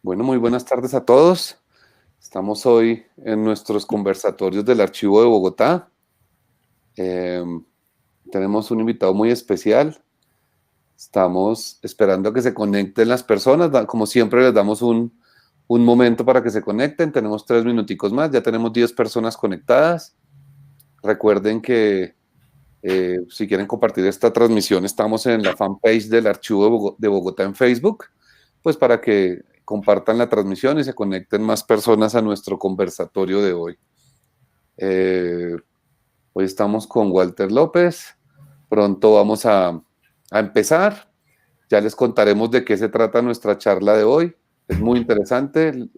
Bueno, muy buenas tardes a todos. Estamos hoy en nuestros conversatorios del Archivo de Bogotá. Eh, Tenemos un invitado muy especial. Estamos esperando a que se conecten las personas. Como siempre, les damos un momento para que se conecten. Tenemos 3 minuticos más. Ya tenemos 10 personas conectadas. Recuerden que si quieren compartir esta transmisión, estamos en la fanpage del Archivo de Bogotá en Facebook, pues para que compartan la transmisión y se conecten más personas a nuestro conversatorio de hoy. Hoy estamos con Walter López. Pronto vamos a empezar. Ya les contaremos de qué se trata nuestra charla de hoy. Es muy interesante.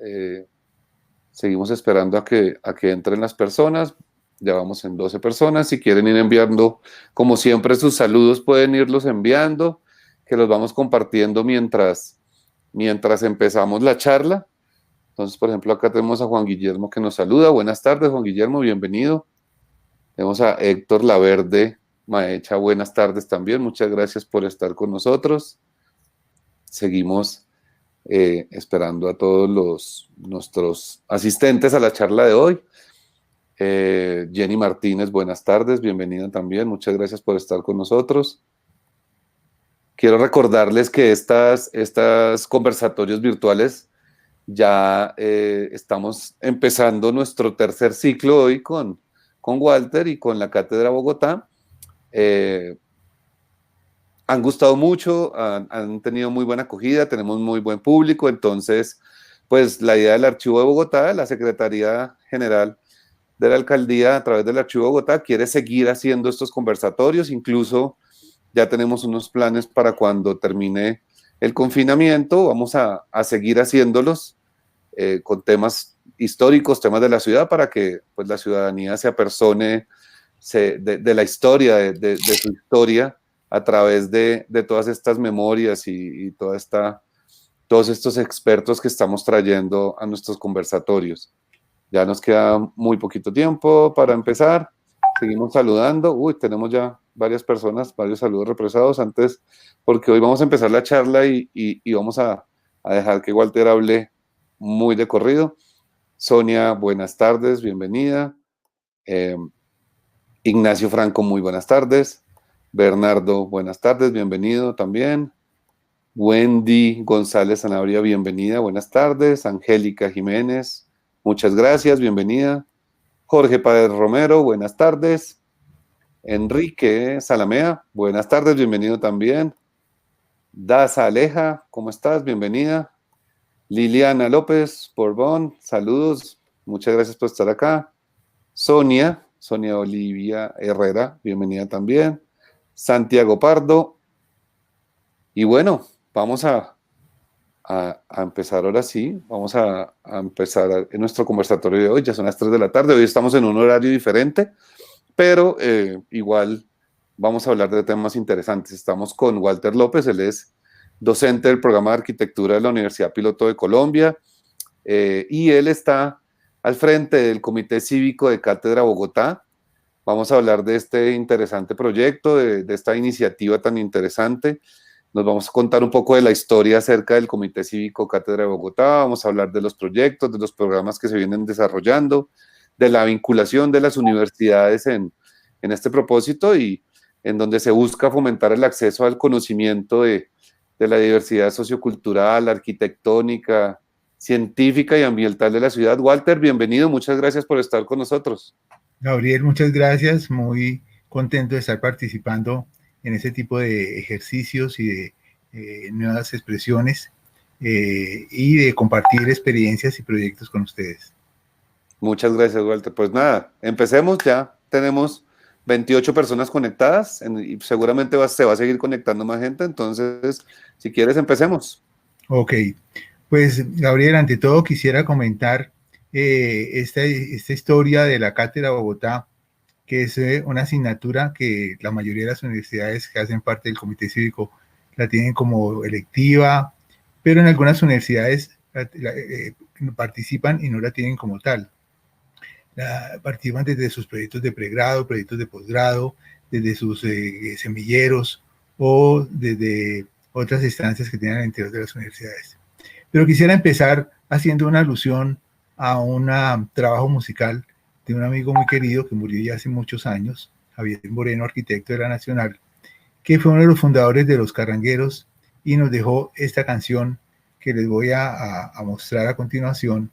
Seguimos esperando a que entren las personas. Ya vamos en 12 personas. Si quieren ir enviando, como siempre, sus saludos, pueden irlos enviando, que los vamos compartiendo mientras empezamos la charla. Entonces, por ejemplo, acá tenemos a Juan Guillermo que nos saluda. Buenas tardes, Juan Guillermo, bienvenido. Tenemos a Héctor Laverde Maecha, buenas tardes también. Muchas gracias por estar con nosotros. Seguimos esperando a todos nuestros asistentes a la charla de hoy. Jenny Martínez, buenas tardes, bienvenida también, muchas gracias por estar con nosotros. Quiero recordarles que estas conversatorios virtuales ya estamos empezando nuestro tercer ciclo hoy con Walter y con la Cátedra Bogotá. Han gustado mucho, han tenido muy buena acogida, tenemos muy buen público, entonces, pues la idea del Archivo de Bogotá, la Secretaría General de la Alcaldía, a través del Archivo de Bogotá, quiere seguir haciendo estos conversatorios, incluso ya tenemos unos planes para cuando termine el confinamiento, vamos a seguir haciéndolos con temas históricos, temas de la ciudad, para que pues, la ciudadanía se apersone de la historia, de su historia, a través de todas estas memorias y todos estos expertos que estamos trayendo a nuestros conversatorios. Ya nos queda muy poquito tiempo para empezar. Seguimos saludando. Uy, tenemos ya varias personas, varios saludos represados antes, porque hoy vamos a empezar la charla y vamos a dejar que Walter hable muy de corrido. Sonia, buenas tardes, bienvenida. Ignacio Franco, muy buenas tardes. Bernardo, buenas tardes, bienvenido también. Wendy González Sanabria, bienvenida, buenas tardes. Angélica Jiménez, muchas gracias, bienvenida. Jorge Páez Romero, buenas tardes. Enrique Salamea, buenas tardes, bienvenido también. Daza Aleja, ¿cómo estás? Bienvenida. Liliana López Borbón, saludos, muchas gracias por estar acá. Sonia Olivia Herrera, bienvenida también. Santiago Pardo. Y bueno, vamos a empezar ahora sí, vamos a empezar en nuestro conversatorio de hoy, ya son las 3 de la tarde, hoy estamos en un horario diferente, pero igual vamos a hablar de temas interesantes. Estamos con Walter López, él es docente del programa de arquitectura de la Universidad Piloto de Colombia, y él está al frente del Comité Cívico de Cátedra Bogotá. Vamos a hablar de este interesante proyecto, de esta iniciativa tan interesante. Nos vamos a contar un poco de la historia acerca del Comité Cívico Cátedra de Bogotá, vamos a hablar de los proyectos, de los programas que se vienen desarrollando, de la vinculación de las universidades en este propósito y en donde se busca fomentar el acceso al conocimiento de la diversidad sociocultural, arquitectónica, científica y ambiental de la ciudad. Walter, bienvenido, muchas gracias por estar con nosotros. Gabriel, muchas gracias, muy contento de estar participando en este tipo de ejercicios y de nuevas expresiones y de compartir experiencias y proyectos con ustedes. Muchas gracias, Walter. Pues nada, empecemos, ya tenemos 28 personas conectadas y seguramente se va a seguir conectando más gente, entonces, si quieres, empecemos. Ok, pues Gabriel, ante todo quisiera comentar esta historia de la Cátedra Bogotá, que es una asignatura que la mayoría de las universidades que hacen parte del Comité Cívico la tienen como electiva, pero en algunas universidades participan y no la tienen como tal. Participan desde sus proyectos de pregrado, proyectos de posgrado, desde sus semilleros o desde otras instancias que tienen al interior de las universidades. Pero quisiera empezar haciendo una alusión a un trabajo musical de un amigo muy querido que murió ya hace muchos años, Javier Moreno, arquitecto de la Nacional, que fue uno de los fundadores de Los Carrangueros y nos dejó esta canción que les voy a mostrar a continuación,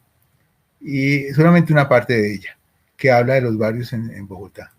y solamente una parte de ella, que habla de los barrios en Bogotá.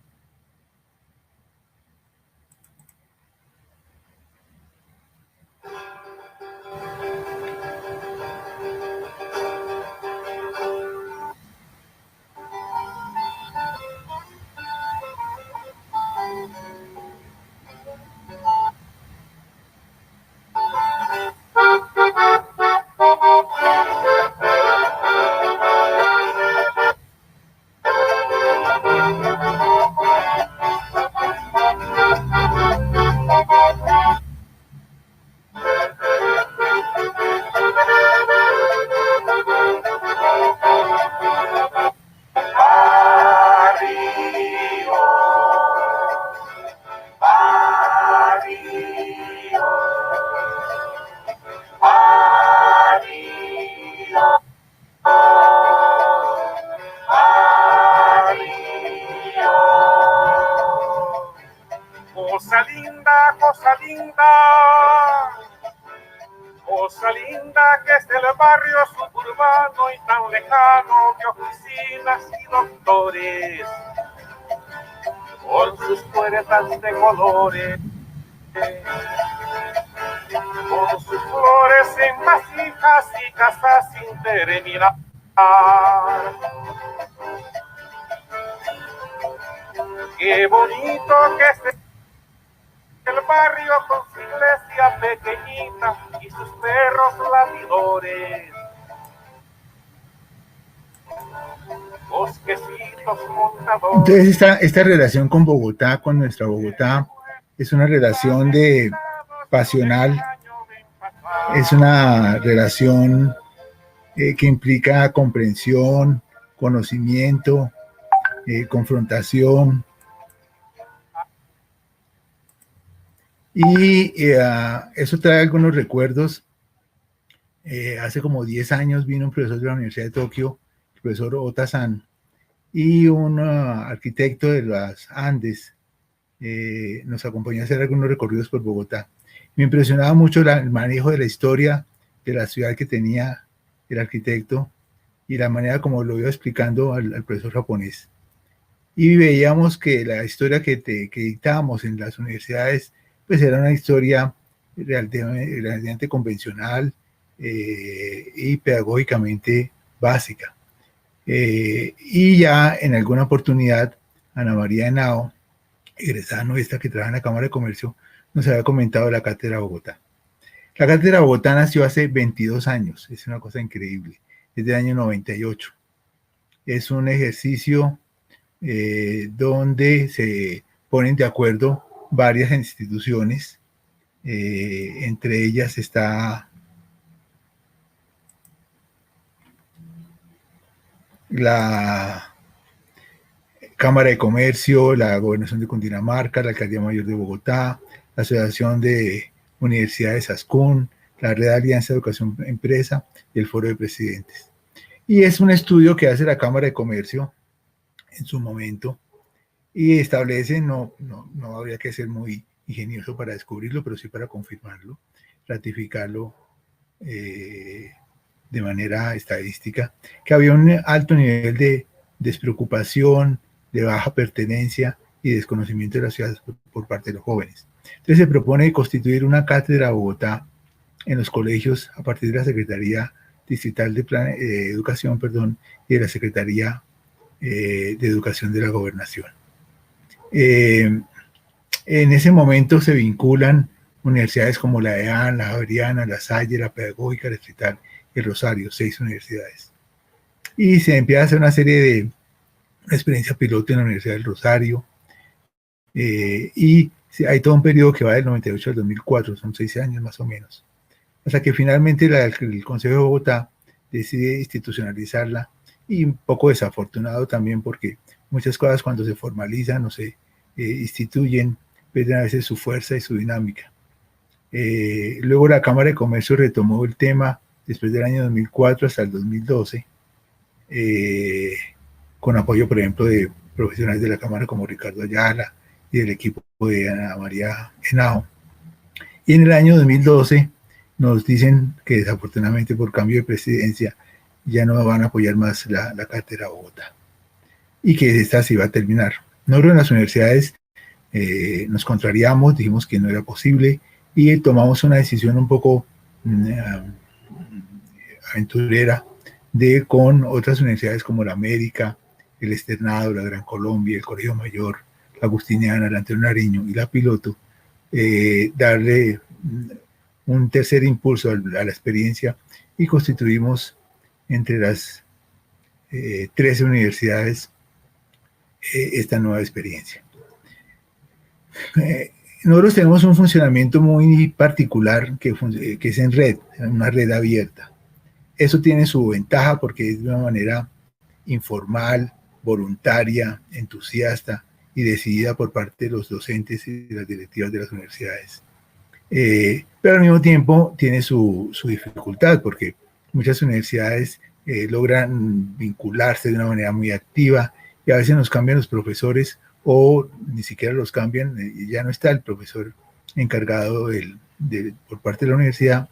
Cosa linda que es el barrio suburbano y tan lejano de oficinas y doctores, con sus puertas de colores, con sus flores en vasijas y casas sin terminar. Qué bonito que es el barrio con su iglesia pequeñita y sus perros latidores, bosquecitos montadores. Entonces esta relación con Bogotá, con nuestra Bogotá, es una relación de pasional, es una relación que implica comprensión, conocimiento, confrontación. Y eso trae algunos recuerdos. Hace como 10 años vino un profesor de la Universidad de Tokio, el profesor Ota-san, y un arquitecto de las Andes nos acompañó a hacer algunos recorridos por Bogotá. Me impresionaba mucho el manejo de la historia de la ciudad que tenía el arquitecto y la manera como lo iba explicando al profesor japonés. Y veíamos que la historia que dictábamos en las universidades pues era una historia relativamente convencional y pedagógicamente básica. Y ya en alguna oportunidad, Ana María Henao, egresada nuestra que trabaja en la Cámara de Comercio, nos había comentado la Cátedra Bogotá. La Cátedra Bogotá nació hace 22 años, es una cosa increíble, es del año 98. Es un ejercicio donde se ponen de acuerdo varias instituciones, entre ellas está la Cámara de Comercio, la Gobernación de Cundinamarca, la Alcaldía Mayor de Bogotá, la Asociación de Universidades ASCUN, la Red de Alianza de Educación Empresa y el Foro de Presidentes. Y es un estudio que hace la Cámara de Comercio en su momento y establece, no habría que ser muy ingenioso para descubrirlo, pero sí para confirmarlo, ratificarlo de manera estadística, que había un alto nivel de despreocupación, de baja pertenencia y desconocimiento de la ciudad por parte de los jóvenes. Entonces se propone constituir una cátedra Bogotá en los colegios a partir de la Secretaría Distrital de Educación, y de la Secretaría de Educación de la Gobernación. En ese momento se vinculan universidades como la EAN, la Javeriana, la Salle, la Pedagógica, la Distrital y el Rosario, 6 universidades. Y se empieza a hacer una serie de experiencia piloto en la Universidad del Rosario, y hay todo un periodo que va del 98 al 2004, son 6 años más o menos, hasta que finalmente el Consejo de Bogotá decide institucionalizarla, y un poco desafortunado también porque muchas cosas cuando se formalizan o se instituyen pierden a veces su fuerza y su dinámica. Luego la Cámara de Comercio retomó el tema después del año 2004 hasta el 2012, con apoyo, por ejemplo, de profesionales de la Cámara como Ricardo Ayala y del equipo de Ana María Henao. Y en el año 2012 nos dicen que desafortunadamente por cambio de presidencia ya no van a apoyar más la cátedra Bogotá y que esta se iba a terminar. Nosotros en las universidades nos contrariamos, dijimos que no era posible y tomamos una decisión un poco aventurera de con otras universidades como la América, el Externado, la Gran Colombia, el Colegio Mayor, la Agustiniana, la Antonio Nariño y la Piloto, darle un tercer impulso a la experiencia y constituimos entre las 13 universidades esta nueva experiencia. Nosotros tenemos un funcionamiento muy particular que es en red, una red abierta. Eso tiene su ventaja porque es de una manera informal, voluntaria, entusiasta y decidida por parte de los docentes y de las directivas de las universidades. Pero al mismo tiempo tiene su dificultad porque muchas universidades logran vincularse de una manera muy activa y a veces nos cambian los profesores o ni siquiera los cambian, ya no está el profesor encargado por parte de la universidad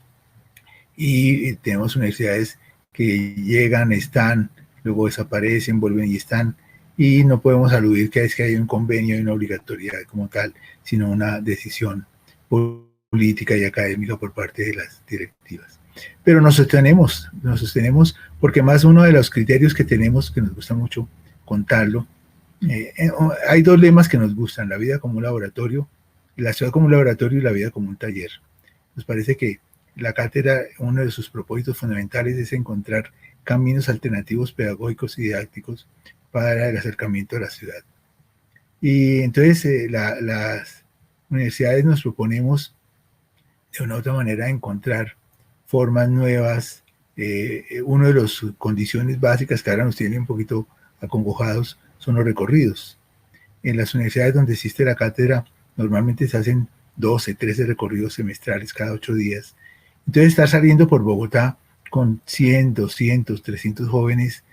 y tenemos universidades que llegan, están, luego desaparecen, vuelven y están, y no podemos aludir que es que hay un convenio y una obligatoriedad como tal, sino una decisión política y académica por parte de las directivas. Pero nos sostenemos porque más uno de los criterios que tenemos, que nos gusta mucho contarlo, hay dos lemas que nos gustan: la vida como un laboratorio, la ciudad como un laboratorio y la vida como un taller. Nos parece que la cátedra, uno de sus propósitos fundamentales es encontrar caminos alternativos pedagógicos y didácticos para el acercamiento a la ciudad. Y entonces las universidades nos proponemos de una u otra manera encontrar formas nuevas. Una de las condiciones básicas que ahora nos tienen un poquito acongojados son los recorridos. En las universidades donde existe la cátedra normalmente se hacen 12, 13 recorridos semestrales cada 8 días. Entonces estar saliendo por Bogotá con 100, 200, 300 jóvenes,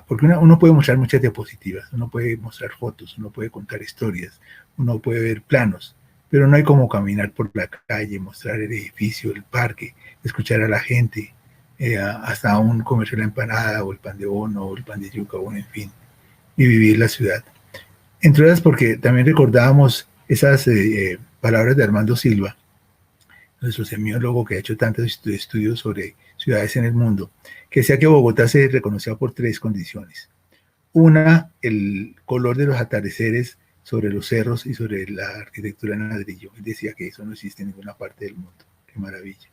porque uno puede mostrar muchas diapositivas, uno puede mostrar fotos, uno puede contar historias, uno puede ver planos, pero no hay como caminar por la calle, mostrar el edificio, el parque, escuchar a la gente, hasta un comercio de la empanada o el pan de bono o el pan de yuca, bueno, en fin, y vivir la ciudad. Entre otras porque también recordábamos esas palabras de Armando Silva, nuestro semiólogo que ha hecho tantos estudios sobre ciudades en el mundo, que decía que Bogotá se reconocía por 3 condiciones. Una, el color de los atardeceres sobre los cerros y sobre la arquitectura en ladrillo. Él decía que eso no existe en ninguna parte del mundo. Qué maravilla.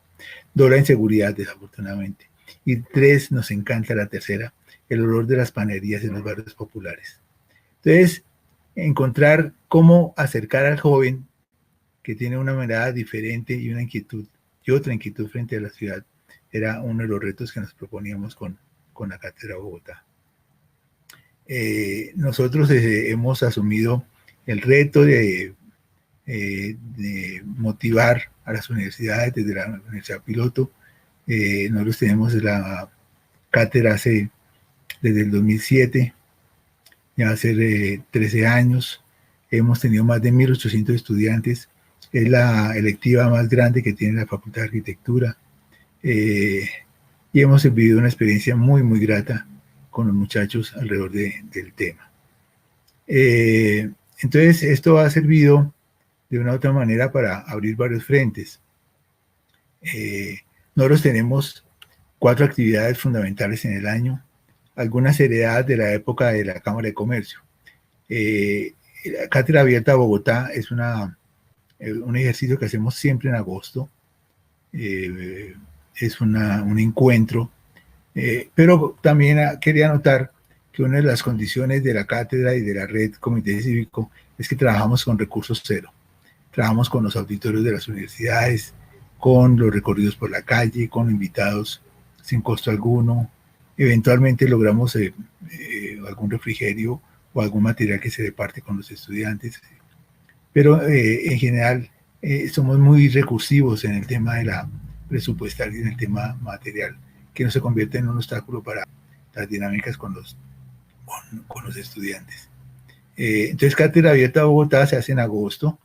2, la inseguridad, desafortunadamente. Y 3, nos encanta la tercera, el olor de las panerías en los barrios populares. Entonces, encontrar cómo acercar al joven que tiene una mirada diferente y una inquietud y otra inquietud frente a la ciudad era uno de los retos que nos proponíamos con la Cátedra Bogotá. Nosotros hemos asumido el reto de motivar a las universidades desde la Universidad Piloto. Nosotros tenemos la cátedra desde el 2007, ya hace 13 años. Hemos tenido más de 1.800 estudiantes. Es la electiva más grande que tiene la Facultad de Arquitectura. Y hemos vivido una experiencia muy, muy grata con los muchachos alrededor del tema. Entonces, esto ha servido de una u otra manera para abrir varios frentes. Nosotros tenemos 4 actividades fundamentales en el año, algunas heredadas de la época de la Cámara de Comercio. La Cátedra Abierta Bogotá es un ejercicio que hacemos siempre en agosto. Es un encuentro, pero también quería anotar que una de las condiciones de la cátedra y de la red Comité Cívico es que trabajamos con recursos cero. Trabajamos con los auditorios de las universidades, con los recorridos por la calle, con invitados sin costo alguno. Eventualmente logramos algún refrigerio o algún material que se reparte con los estudiantes. Pero en general somos muy recursivos en el tema de la presupuestaria y en el tema material. que no se convierta en un obstáculo para las dinámicas con los estudiantes. Entonces, Cátedra Abierta Bogotá se hace en agosto.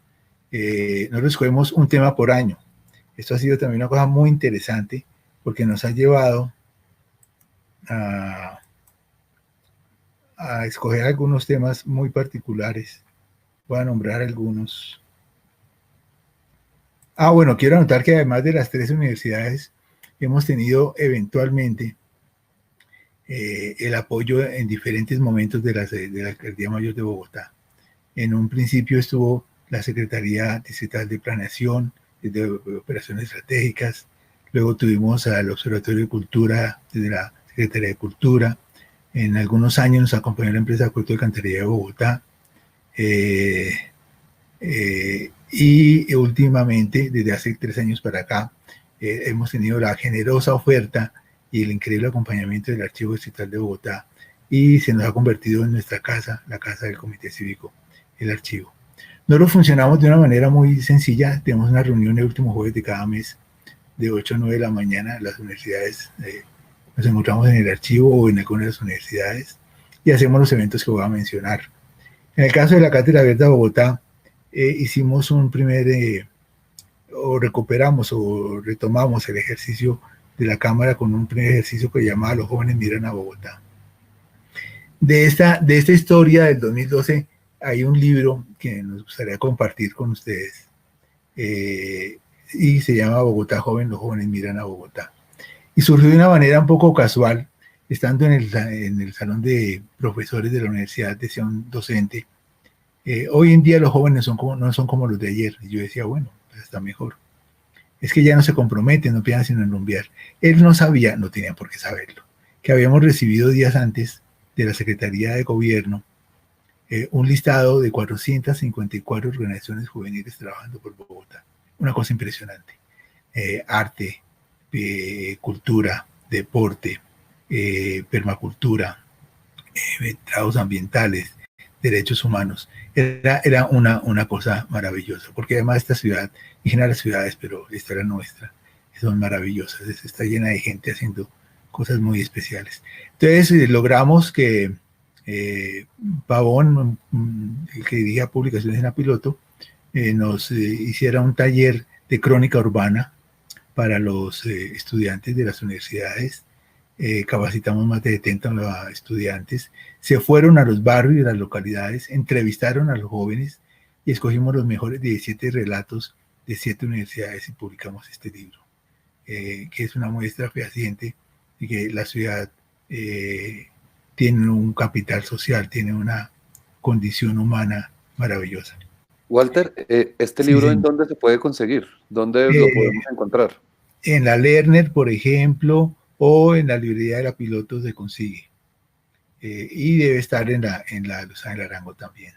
Nosotros escogemos un tema por año. Esto ha sido también una cosa muy interesante porque nos ha llevado a escoger algunos temas muy particulares. Voy a nombrar algunos. Bueno, quiero anotar que además de las 3 universidades, hemos tenido eventualmente el apoyo en diferentes momentos de la Alcaldía Mayor de Bogotá. En un principio estuvo la Secretaría Distrital de Planeación, de Operaciones Estratégicas, luego tuvimos al Observatorio de Cultura desde la Secretaría de Cultura, en algunos años nos acompañó la empresa Acueducto de Alcantarilla de Bogotá, y últimamente, desde hace 3 años para acá, hemos tenido la generosa oferta y el increíble acompañamiento del Archivo Distrital de Bogotá, y se nos ha convertido en nuestra casa, la casa del Comité Cívico, el archivo. Nosotros funcionamos de una manera muy sencilla. Tenemos una reunión el último jueves de cada mes, de 8 a 9 de la mañana. Las universidades nos encontramos en el archivo o en algunas de las universidades y hacemos los eventos que voy a mencionar. En el caso de la Cátedra Abierta de Bogotá, hicimos un o recuperamos o retomamos el ejercicio de la Cámara con un primer ejercicio que llamaba Los jóvenes miran a Bogotá. De esta historia del 2012 hay un libro que nos gustaría compartir con ustedes, y se llama Bogotá Joven, los jóvenes miran a Bogotá. Y surgió de una manera un poco casual, estando en el salón de profesores de la universidad, decía un docente, hoy en día los jóvenes no son como los de ayer. Y yo decía, bueno, pues está mejor. Es que ya no se comprometen, no piensan sino en rumbear. Él no sabía, no tenía por qué saberlo, que habíamos recibido días antes de la Secretaría de Gobierno un listado de 454 organizaciones juveniles trabajando por Bogotá. Una cosa impresionante. Arte, cultura, deporte, permacultura, trabajos ambientales, derechos humanos. Era una cosa maravillosa, porque además esta ciudad, en general las ciudades, pero esta era nuestra, son maravillosas. Está llena de gente haciendo cosas muy especiales. Entonces logramos que Pavón, el que dirigía Publicaciones en Apiloto, nos hiciera un taller de crónica urbana para los estudiantes de las universidades. Capacitamos más de 70 estudiantes, se fueron a los barrios y a las localidades, entrevistaron a los jóvenes y escogimos los mejores 17 relatos de 7 universidades y publicamos este libro, que es una muestra fehaciente de que la ciudad tiene un capital social, tiene una condición humana maravillosa. Walter, ¿este libro en dónde se puede conseguir? ¿Dónde lo podemos encontrar? En la Lerner, por ejemplo, o en la librería de la Piloto se consigue. Y debe estar en la Lozano de Arango también.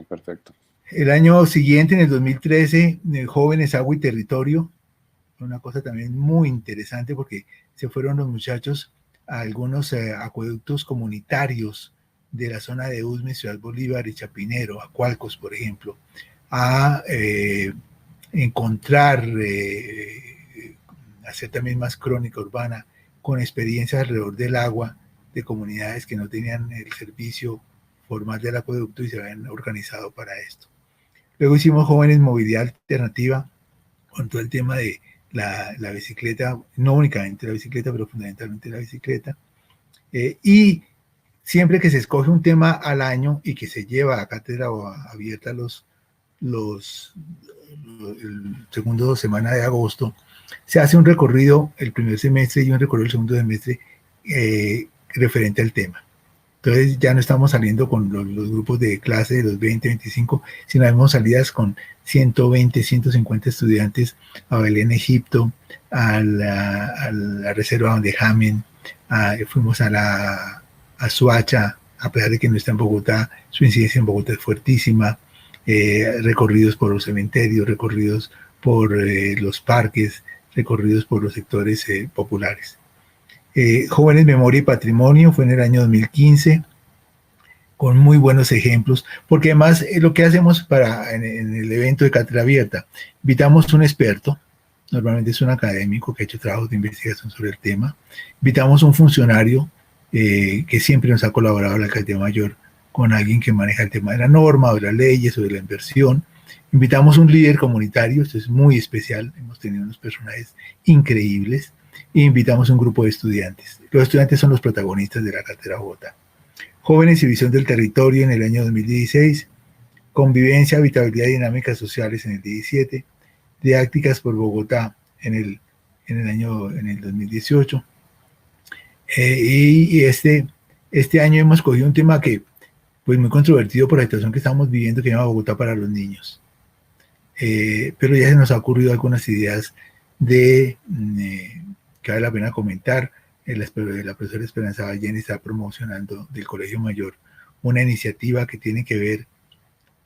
Perfecto. El año siguiente, en el 2013, Jóvenes, Agua y Territorio, una cosa también muy interesante porque se fueron los muchachos a algunos acueductos comunitarios de la zona de Usme, Ciudad Bolívar y Chapinero, a Cualcos, por ejemplo, a encontrar, hacer también más crónica urbana con experiencias alrededor del agua de comunidades que no tenían el servicio formal del acueducto y se habían organizado para esto. Luego hicimos Jóvenes Movilidad Alternativa con todo el tema de la bicicleta, no únicamente la bicicleta, pero fundamentalmente la bicicleta. Y siempre que se escoge un tema al año y que se lleva a Cátedra Abierta el segundo semana de agosto, se hace un recorrido el primer semestre y un recorrido el segundo semestre referente al tema. Entonces ya no estamos saliendo con los grupos de clase de los 20, 25, sino hemos salidas con 120, 150 estudiantes a Belén, Egipto, a la reserva donde Jamen, fuimos a Suacha, a pesar de que no está en Bogotá, su incidencia en Bogotá es fuertísima, recorridos por los cementerios, recorridos por los parques, recorridos por los sectores populares. Jóvenes, Memoria y Patrimonio fue en el año 2015, con muy buenos ejemplos, porque además lo que hacemos en el evento de Cátedra Abierta, invitamos un experto normalmente es un académico que ha hecho trabajos de investigación sobre el tema. Invitamos a un funcionario que siempre nos ha colaborado en la alcaldía mayor con alguien que maneja el tema de la norma, o de las leyes, o de la inversión. Invitamos un líder comunitario, esto es muy especial, hemos tenido unos personajes increíbles, e invitamos un grupo de estudiantes. Los estudiantes son los protagonistas de la Cátedra Bogotá. Jóvenes y visión del territorio en el año 2016, convivencia, habitabilidad y dinámicas sociales en el 17, didácticas por Bogotá en el 2018. Y este año hemos cogido un tema que, pues muy controvertido por la situación que estamos viviendo, que se llama Bogotá para los niños. Pero ya se nos ha ocurrido algunas ideas que vale la pena comentar. La profesora Esperanza Ballén está promocionando del Colegio Mayor una iniciativa que tiene que ver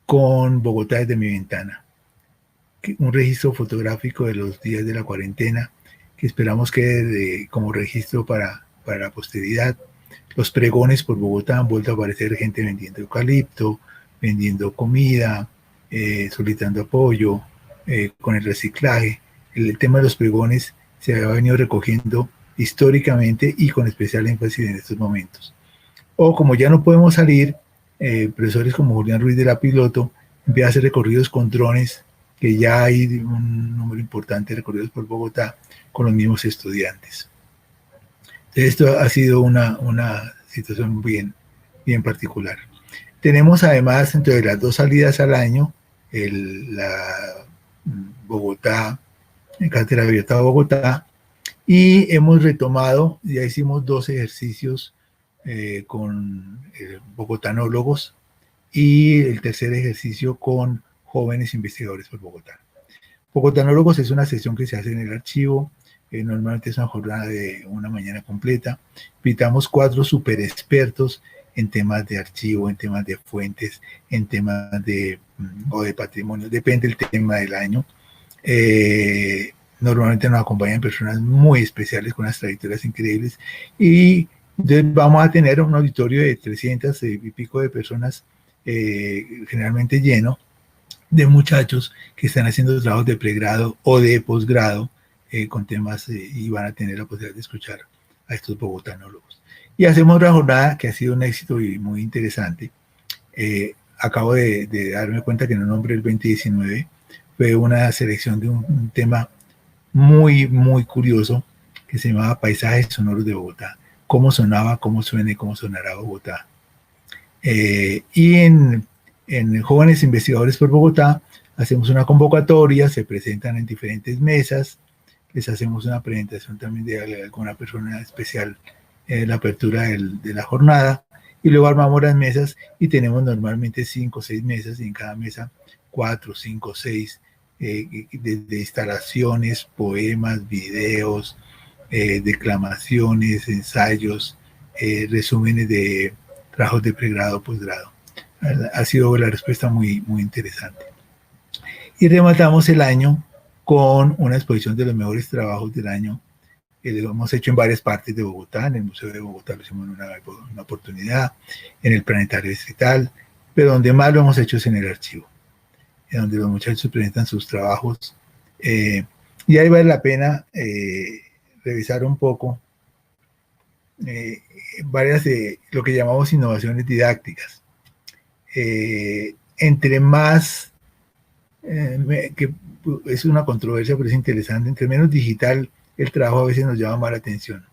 con Bogotá desde mi ventana. Un registro fotográfico de los días de la cuarentena que esperamos quede como registro para la posteridad. Los pregones por Bogotá han vuelto a aparecer, gente vendiendo eucalipto, vendiendo comida, solicitando apoyo con el reciclaje. El tema de los pregones se ha venido recogiendo históricamente y con especial énfasis en estos momentos. O como ya no podemos salir, profesores como Julián Ruiz de la Piloto empieza a hacer recorridos con drones, que ya hay un número importante de recorridos por Bogotá con los mismos estudiantes. Esto ha sido una situación bien particular. Tenemos además, entre las 2 salidas al año, la Bogotá, Cátedra Abierta de Bogotá, y hemos retomado, ya hicimos 2 ejercicios con bogotanólogos, y el tercer ejercicio con jóvenes investigadores por Bogotá. Bogotanólogos es una sesión que se hace en el archivo, normalmente es una jornada de una mañana completa. Invitamos 4 super expertos en temas de archivo, en temas de fuentes, en temas o de patrimonio, depende del tema del año. Normalmente nos acompañan personas muy especiales con unas trayectorias increíbles, y entonces vamos a tener un auditorio de 300 y pico de personas, generalmente lleno, de muchachos que están haciendo trabajos de pregrado o de posgrado con temas, y van a tener la posibilidad de escuchar a estos bogotanólogos. Y hacemos una jornada que ha sido un éxito y muy interesante. Acabo de darme cuenta que en el nombre del 2019 fue una selección de un tema muy curioso que se llamaba Paisajes Sonoros de Bogotá. Cómo sonaba, cómo suena y cómo sonará Bogotá. Y en Jóvenes Investigadores por Bogotá hacemos una convocatoria, se presentan en diferentes mesas, les hacemos una presentación también de alguna persona especial en la apertura de la jornada, y luego armamos las mesas y tenemos normalmente 5 o 6 mesas, y en cada mesa 4, 5, 6 de instalaciones, poemas, videos, declamaciones, ensayos, resúmenes de trabajos de pregrado, posgrado. Ha sido la respuesta muy interesante. Y rematamos el año con una exposición de los mejores trabajos del año. Lo hemos hecho en varias partes de Bogotá. En el Museo de Bogotá lo hicimos en una oportunidad, en el Planetario Distrital, pero donde más lo hemos hecho es en el archivo, en donde los muchachos presentan sus trabajos. Y ahí vale la pena revisar un poco varias de lo que llamamos innovaciones didácticas. Entre más, que es una controversia, pero es interesante, entre menos digital el trabajo a veces nos llama más la atención.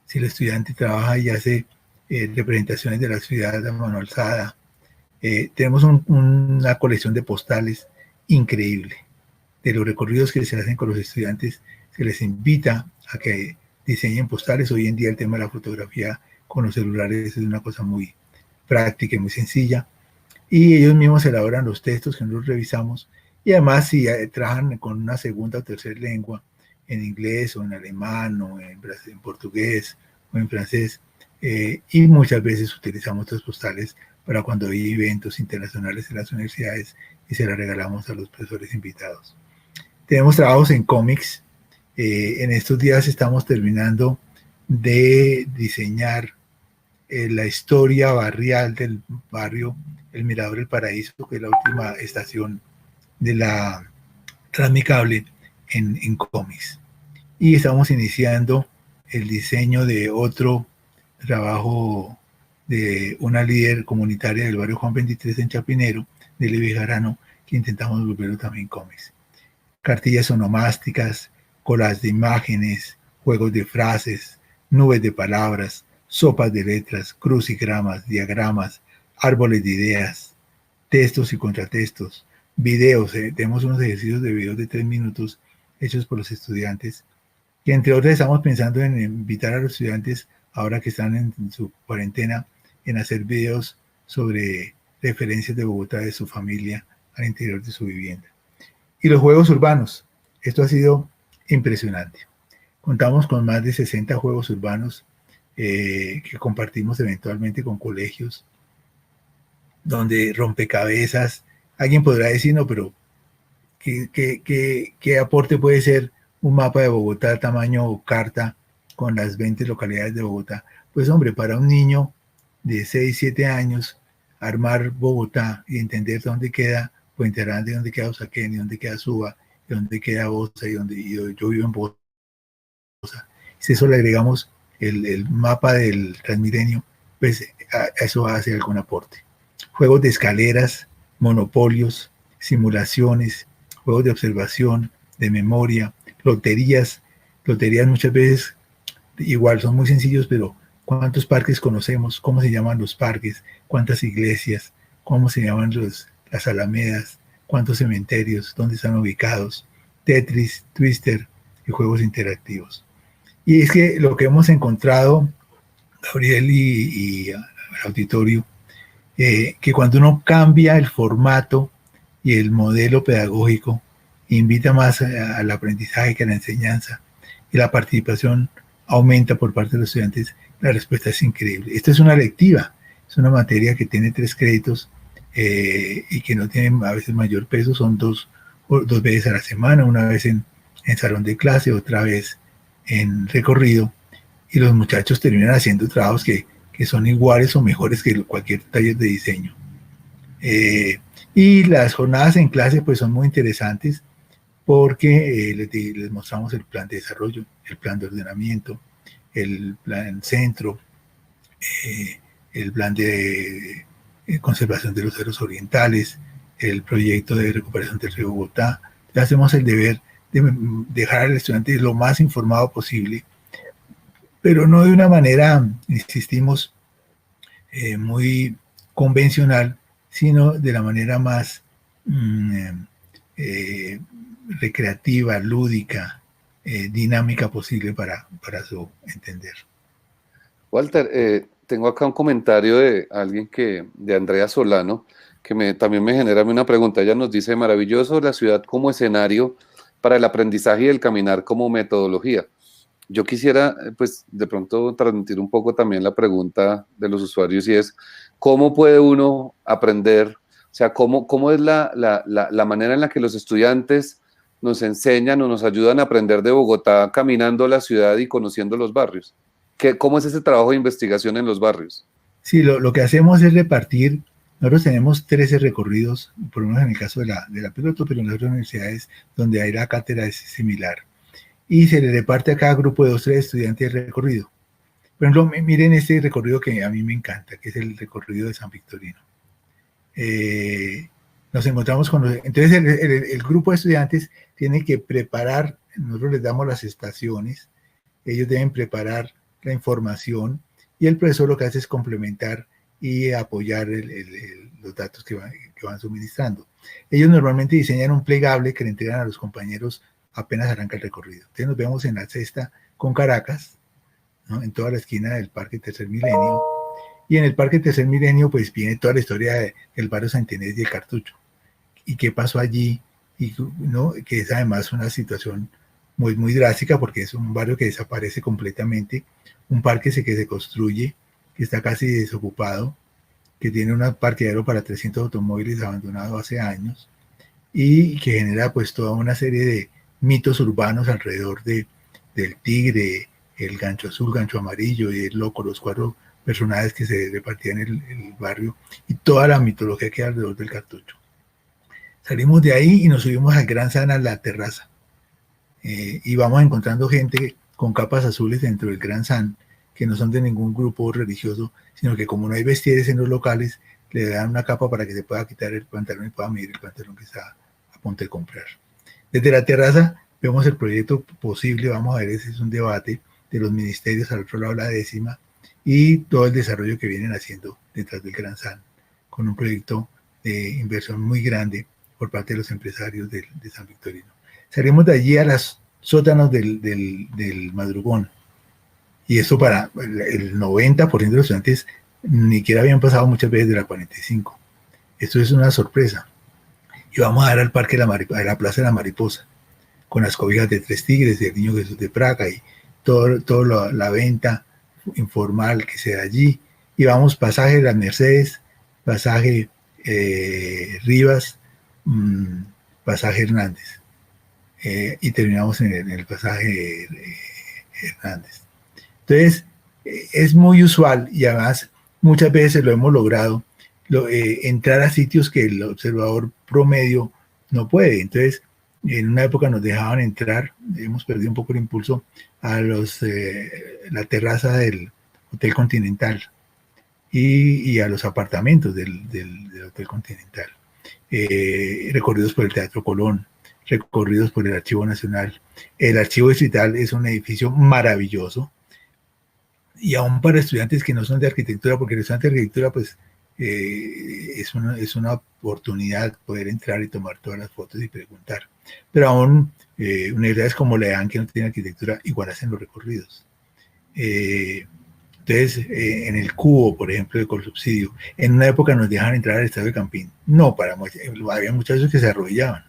Si el estudiante trabaja y hace representaciones de la ciudad a mano alzada, tenemos una colección de postales increíble. De los recorridos que se hacen con los estudiantes, se les invita a que diseñen postales. Hoy en día el tema de la fotografía con los celulares es una cosa muy práctica y muy sencilla, y ellos mismos elaboran los textos que nosotros revisamos, y además si trabajan con una segunda o tercera lengua, en inglés o en alemán o en portugués o en francés, y muchas veces utilizamos estas postales para cuando hay eventos internacionales en las universidades, y se las regalamos a los profesores invitados. Tenemos trabajos en cómics. En estos días estamos terminando de diseñar la historia barrial del barrio El Mirador del Paraíso, que es la última estación de la Transmicable en cómics. Y estamos iniciando el diseño de otro trabajo de una líder comunitaria del barrio Juan 23 en Chapinero, de Levi Jarano, que intentamos volverlo también cómics. Cartillas onomásticas, colas de imágenes, juegos de frases, nubes de palabras, sopas de letras, crucigramas, diagramas, árboles de ideas, textos y contratextos, videos. Tenemos unos ejercicios de videos de 3 minutos hechos por los estudiantes, que entre otras estamos pensando en invitar a los estudiantes, ahora que están en su cuarentena, en hacer videos sobre referencias de Bogotá, de su familia, al interior de su vivienda. Y los juegos urbanos, esto ha sido impresionante. Contamos con más de 60 juegos urbanos que compartimos eventualmente con colegios, donde rompecabezas, alguien podrá decir, no, pero ¿qué aporte puede ser un mapa de Bogotá tamaño carta con las 20 localidades de Bogotá? Pues hombre, para un niño de 6, 7 años, armar Bogotá y entender dónde queda Puente Aranda, dónde queda Usaquén, dónde queda Suba, dónde queda Bosa, y donde yo vivo en Bosa. Si eso le agregamos el mapa del Transmilenio, pues a eso va a hacer algún aporte. Juegos de escaleras, monopolios, simulaciones, juegos de observación, de memoria, loterías muchas veces igual son muy sencillos, pero ¿cuántos parques conocemos? ¿Cómo se llaman los parques? ¿Cuántas iglesias? ¿Cómo se llaman las alamedas? ¿Cuántos cementerios? ¿Dónde están ubicados? Tetris, Twister y juegos interactivos. Y es que lo que hemos encontrado, Gabriel y el auditorio, que cuando uno cambia el formato y el modelo pedagógico, invita más al aprendizaje que a la enseñanza, y la participación aumenta por parte de los estudiantes, la respuesta es increíble. Esta es una lectiva, es una materia que tiene 3 créditos y que no tiene a veces mayor peso, son dos veces a la semana, una vez en salón de clase, otra vez en recorrido, y los muchachos terminan haciendo trabajos que son iguales o mejores que cualquier taller de diseño. Y las jornadas en clase pues son muy interesantes porque les mostramos el plan de desarrollo, el plan de ordenamiento, el plan centro, el plan de conservación de los cerros orientales, el proyecto de recuperación del río Bogotá. Le hacemos el deber de dejar al estudiante lo más informado posible, pero no de una manera, insistimos, muy convencional, sino de la manera más recreativa, lúdica, dinámica posible para su entender. Walter, tengo acá un comentario de alguien de Andrea Solano, que también me genera una pregunta. Ella nos dice: maravilloso la ciudad como escenario para el aprendizaje y el caminar como metodología. Yo quisiera, pues, de pronto transmitir un poco también la pregunta de los usuarios, y es: ¿cómo puede uno aprender? O sea, ¿cómo es la manera en la que los estudiantes nos enseñan o nos ayudan a aprender de Bogotá caminando la ciudad y conociendo los barrios? ¿Cómo es ese trabajo de investigación en los barrios? Sí, lo que hacemos es repartir. Nosotros tenemos 13 recorridos, por lo menos en el caso de la Piloto, pero en las otras universidades donde hay la cátedra es similar. Y se le reparte a cada grupo de 2 o 3 estudiantes el recorrido. Por ejemplo, miren este recorrido que a mí me encanta, que es el recorrido de San Victorino. Nos encontramos con entonces el grupo de estudiantes tiene que preparar, nosotros les damos las estaciones, ellos deben preparar la información, y el profesor lo que hace es complementar y apoyar los datos que van suministrando. Ellos normalmente diseñan un plegable que le entregan a los compañeros apenas arranca el recorrido. Entonces nos vemos en la cesta con Caracas, ¿no? En toda la esquina del Parque Tercer Milenio, y en el Parque Tercer Milenio pues viene toda la historia del barrio Santa Inés y el Cartucho, y qué pasó allí, y, ¿no? Que es además una situación muy, muy drástica, porque es un barrio que desaparece completamente, un parque que se construye, que está casi desocupado, que tiene un parqueadero para 300 automóviles abandonado hace años, y que genera pues toda una serie de mitos urbanos alrededor del tigre, el gancho azul, gancho amarillo y el loco, los 4 personajes que se repartían en el barrio, y toda la mitología que hay alrededor del Cartucho. Salimos de ahí y nos subimos al Gran San, a la terraza. Y vamos encontrando gente con capas azules dentro del Gran San, que no son de ningún grupo religioso, sino que como no hay vestieres en los locales, le dan una capa para que se pueda quitar el pantalón y pueda medir el pantalón que está a punto de comprar. Desde la terraza vemos el proyecto posible, vamos a ver, ese es un debate de los ministerios al otro lado de la 10ª y todo el desarrollo que vienen haciendo detrás del Gran San, con un proyecto de inversión muy grande por parte de los empresarios de San Victorino. Salimos de allí a los sótanos del Madrugón, y eso para el 90% de los estudiantes ni siquiera habían pasado muchas veces de la 45. Esto es una sorpresa. Y vamos a dar al Parque a la Plaza de la Mariposa, con las cobijas de Tres Tigres, del Niño Jesús de Praga y toda la venta informal que se da allí. Y vamos pasaje de las Mercedes, pasaje Rivas, pasaje Hernández. Y terminamos en el pasaje Hernández. Entonces, es muy usual y además muchas veces lo hemos logrado, entrar a sitios que el observador promedio no puede. Entonces, en una época nos dejaban entrar, hemos perdido un poco el impulso, a la terraza del Hotel Continental y a los apartamentos del Hotel Continental. Recorridos por el Teatro Colón, recorridos por el Archivo Nacional. El Archivo Distrital es un edificio maravilloso, y aún para estudiantes que no son de arquitectura, porque el estudiante de arquitectura pues es una oportunidad poder entrar y tomar todas las fotos y preguntar, pero aún universidades como la EAN, que no tiene arquitectura, igual hacen los recorridos. Entonces, en el Cubo, por ejemplo, de Colsubsidio, en una época nos dejaban entrar al Estadio de Campín. No, había muchachos que se arrodillaban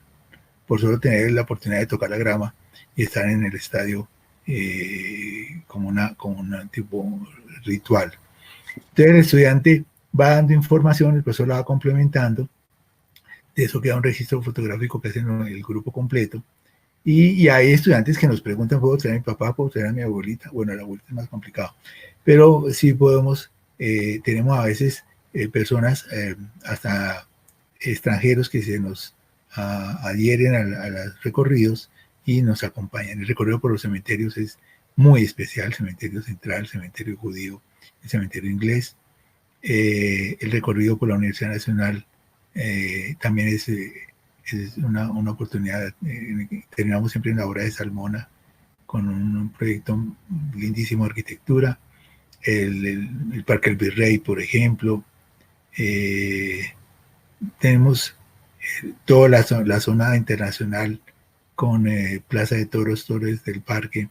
por solo tener la oportunidad de tocar la grama y estar en el estadio como un tipo ritual. Entonces el estudiante va dando información, el profesor la va complementando, de eso queda un registro fotográfico que hacen el grupo completo, y hay estudiantes que nos preguntan, ¿puedo traer a mi papá, puedo traer a mi abuelita? Bueno, la abuelita es más complicado, pero sí podemos, tenemos a veces personas, hasta extranjeros que se nos adhieren a los recorridos y nos acompañan. El recorrido por los cementerios es muy especial, el cementerio central, el cementerio judío, el cementerio inglés. El recorrido por la Universidad Nacional también es una oportunidad. Terminamos siempre en la obra de Salmona con un proyecto lindísimo de arquitectura. El Parque El Virrey, por ejemplo. Tenemos toda la zona internacional con Plaza de Toros, Torres del Parque,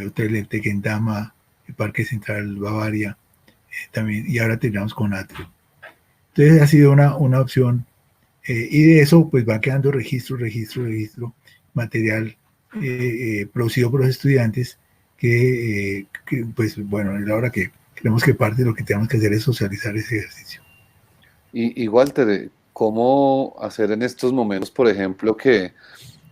Hotel Tequendama, el Parque Central Bavaria, también, y ahora terminamos con Atrio. Entonces ha sido una opción, y de eso pues va quedando registro, material producido por los estudiantes que pues bueno, es la hora que creemos que parte de lo que tenemos que hacer es socializar ese ejercicio. Y Walter, ¿cómo hacer en estos momentos, por ejemplo, que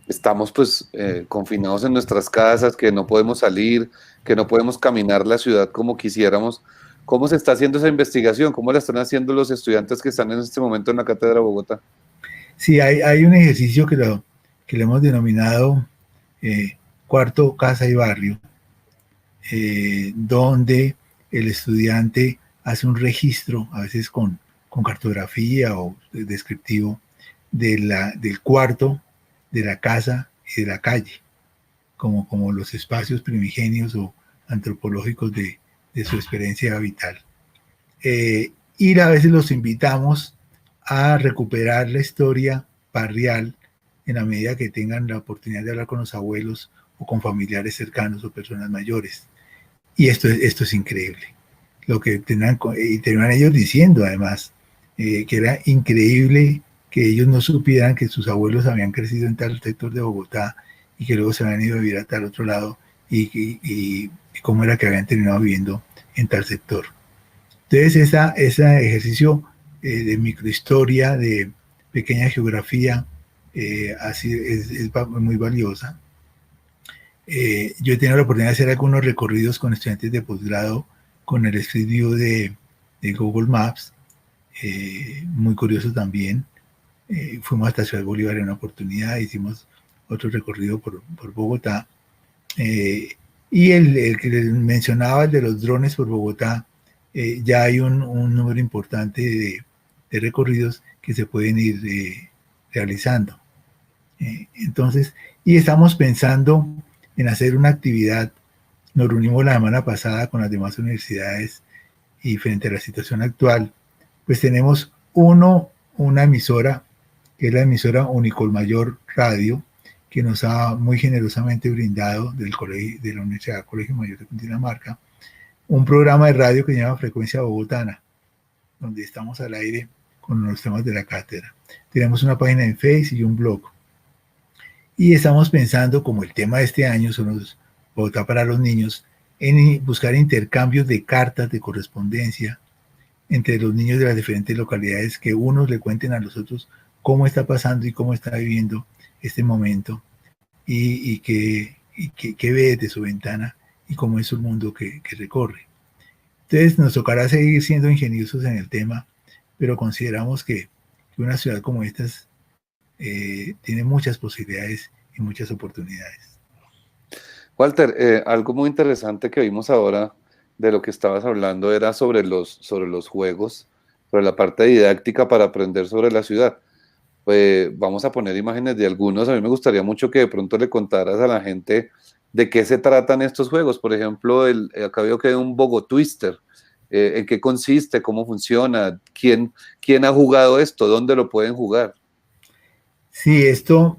estamos pues confinados en nuestras casas, que no podemos salir, que no podemos caminar la ciudad como quisiéramos? ¿Cómo se está haciendo esa investigación? ¿Cómo la están haciendo los estudiantes que están en este momento en la Cátedra de Bogotá? Sí, hay un ejercicio que le hemos denominado Cuarto, Casa y Barrio, donde el estudiante hace un registro, a veces con cartografía o descriptivo, del cuarto, de la casa y de la calle, como los espacios primigenios o antropológicos de su experiencia vital. Y a veces los invitamos a recuperar la historia barrial en la medida que tengan la oportunidad de hablar con los abuelos o con familiares cercanos o personas mayores. Y esto es increíble. Lo que terminan ellos diciendo además, que era increíble que ellos no supieran que sus abuelos habían crecido en tal sector de Bogotá y que luego se habían ido a vivir a tal otro lado y cómo era que habían terminado viviendo en tal sector. Entonces ese ejercicio de microhistoria, de pequeña geografía, así es muy valiosa. Yo he tenido la oportunidad de hacer algunos recorridos con estudiantes de posgrado con el Street View de Google Maps, muy curioso también. Fuimos hasta Ciudad Bolívar en una oportunidad, hicimos otro recorrido por Bogotá. Y el que les mencionaba, el de los drones por Bogotá, ya hay un número importante de recorridos que se pueden ir realizando. Entonces, y estamos pensando en hacer una actividad. Nos reunimos la semana pasada con las demás universidades y frente a la situación actual, pues tenemos una emisora, que es la emisora Unicolmayor Radio, que nos ha muy generosamente brindado del colegio, de la Universidad Colegio Mayor de Cundinamarca, un programa de radio que se llama Frecuencia Bogotana, donde estamos al aire con los temas de la cátedra. Tenemos una página en Facebook y un blog. Y estamos pensando, como el tema de este año son los Bogotá para los niños, en buscar intercambios de cartas de correspondencia entre los niños de las diferentes localidades, que unos le cuenten a los otros cómo está pasando y cómo está viviendo este momento y qué ve desde su ventana y cómo es el mundo que recorre. Entonces nos tocará seguir siendo ingeniosos en el tema, pero consideramos que una ciudad como esta tiene muchas posibilidades y muchas oportunidades. Walter, algo muy interesante que vimos ahora de lo que estabas hablando era sobre los juegos, sobre la parte didáctica para aprender sobre la ciudad. Vamos a poner imágenes de algunos. A mí me gustaría mucho que de pronto le contaras a la gente de qué se tratan estos juegos. Por ejemplo, acá veo que hay un Bogotwister. ¿En qué consiste? ¿Cómo funciona? ¿Quién ha jugado esto? ¿Dónde lo pueden jugar? Sí,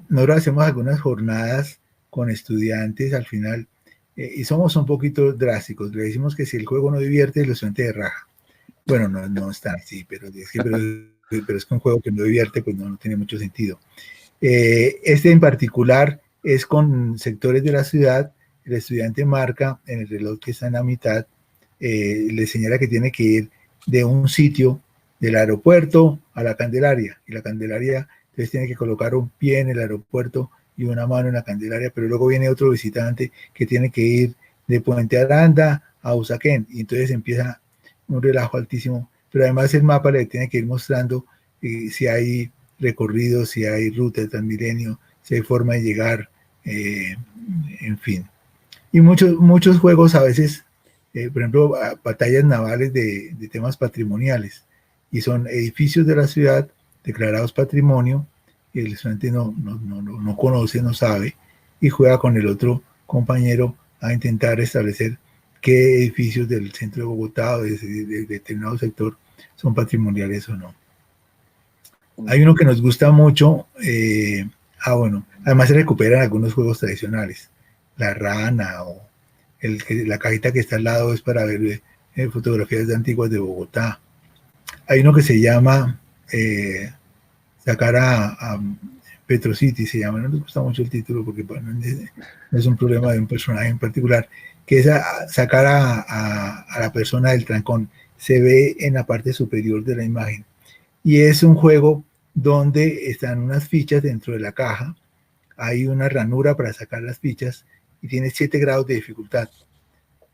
nosotros hacemos algunas jornadas con estudiantes al final y somos un poquito drásticos. Le decimos que si el juego no divierte, el estudiante de raja. Bueno, no está así, pero es que un juego que no divierte, pues no tiene mucho sentido. Este en particular es con sectores de la ciudad. El estudiante marca en el reloj que está en la mitad, le señala que tiene que ir de un sitio del aeropuerto a la Candelaria, y la Candelaria entonces tiene que colocar un pie en el aeropuerto y una mano en la Candelaria, pero luego viene otro visitante que tiene que ir de Puente Aranda a Usaquén, y entonces empieza un relajo altísimo, pero además el mapa le tiene que ir mostrando si hay recorridos, si hay ruta de Transmilenio, si hay forma de llegar, en fin. Y muchos juegos a veces, por ejemplo, batallas navales de temas patrimoniales, y son edificios de la ciudad declarados patrimonio, y el estudiante no conoce, no sabe, y juega con el otro compañero a intentar establecer qué edificios del centro de Bogotá o de determinado sector son patrimoniales o no. Hay uno que nos gusta mucho, bueno, además se recuperan algunos juegos tradicionales, la rana o la cajita que está al lado es para ver fotografías de antiguas de Bogotá. Hay uno que se llama sacar a Petrocity, se llama, no nos gusta mucho el título porque bueno, no es un problema de un personaje en particular, que es sacar a la persona del trancón. Se ve en la parte superior de la imagen. Y es un juego donde están unas fichas dentro de la caja, hay una ranura para sacar las fichas y tiene 7 grados de dificultad.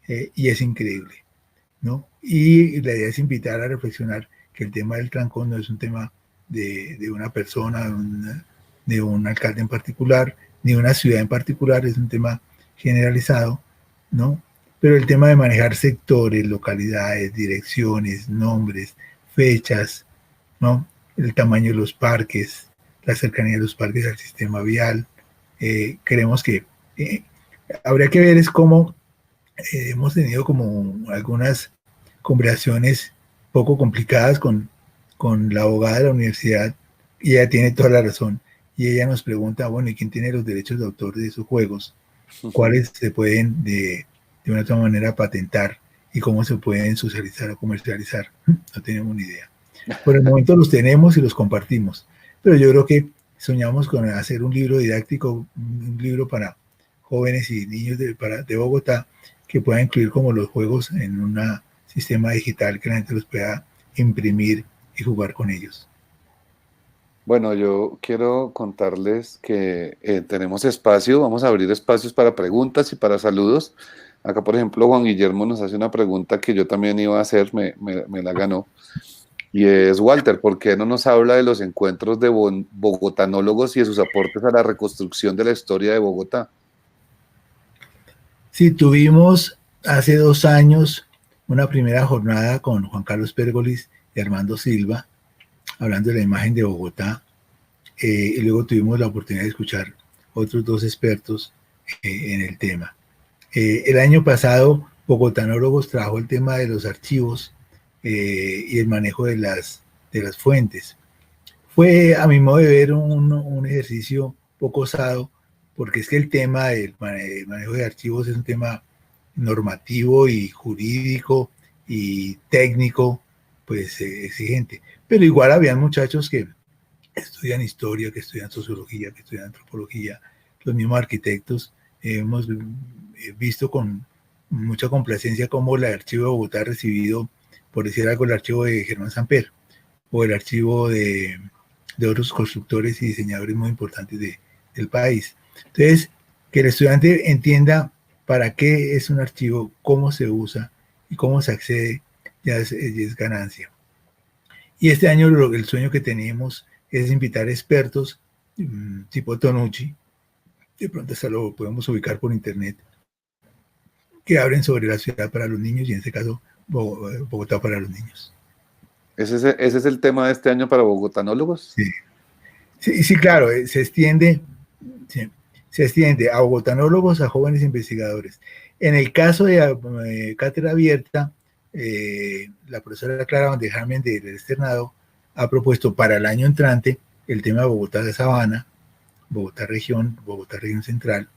Y es increíble, ¿no? Y la idea es invitar a reflexionar que el tema del trancón no es un tema de una persona, de un alcalde en particular, ni de una ciudad en particular, es un tema generalizado, ¿no? Pero el tema de manejar sectores, localidades, direcciones, nombres, fechas, ¿no? El tamaño de los parques, la cercanía de los parques al sistema vial, creemos que habría que ver es cómo hemos tenido como algunas conversaciones poco complicadas con la abogada de la universidad, y ella tiene toda la razón, y ella nos pregunta, bueno, ¿y quién tiene los derechos de autor de esos juegos? ¿Cuáles se pueden de una otra manera patentar y cómo se pueden socializar o comercializar? No tenemos ni idea. Por el momento los tenemos y los compartimos, pero yo creo que soñamos con hacer un libro didáctico, un libro para jóvenes y niños de Bogotá, que pueda incluir como los juegos en un sistema digital que la gente los pueda imprimir y jugar con ellos. Bueno, yo quiero contarles que tenemos espacio, vamos a abrir espacios para preguntas y para saludos. Acá, por ejemplo, Juan Guillermo nos hace una pregunta que yo también iba a hacer, me la ganó. Y es Walter, ¿por qué no nos habla de los encuentros de bogotanólogos y de sus aportes a la reconstrucción de la historia de Bogotá? Sí, tuvimos hace 2 años una primera jornada con Juan Carlos Pérgolis y Armando Silva, hablando de la imagen de Bogotá, y luego tuvimos la oportunidad de escuchar otros 2 expertos en el tema. El año pasado, Bogotanólogos trabajó el tema de los archivos y el manejo de las fuentes. Fue, a mi modo de ver, un ejercicio poco osado, porque es que el tema del manejo de archivos es un tema normativo y jurídico y técnico, pues exigente. Pero igual habían muchachos que estudian historia, que estudian sociología, que estudian antropología, los mismos arquitectos. Hemos visto con mucha complacencia cómo el archivo de Bogotá ha recibido, por decir algo, el archivo de Germán Samper o el archivo de otros constructores y diseñadores muy importantes del país. Entonces, que el estudiante entienda para qué es un archivo, cómo se usa y cómo se accede, ya es ganancia. Y este año el sueño que tenemos es invitar expertos tipo Tonucci, de pronto hasta lo podemos ubicar por internet, que hablen sobre la ciudad para los niños y en este caso Bogotá para los niños. ¿Ese es el tema de este año para bogotanólogos? Sí, sí, sí, claro, se extiende, sí, se extiende a bogotanólogos, a jóvenes investigadores. En el caso de cátedra abierta, la profesora Clara Van de Hamen del externado ha propuesto para el año entrante el tema de Bogotá de Sabana, Bogotá región central,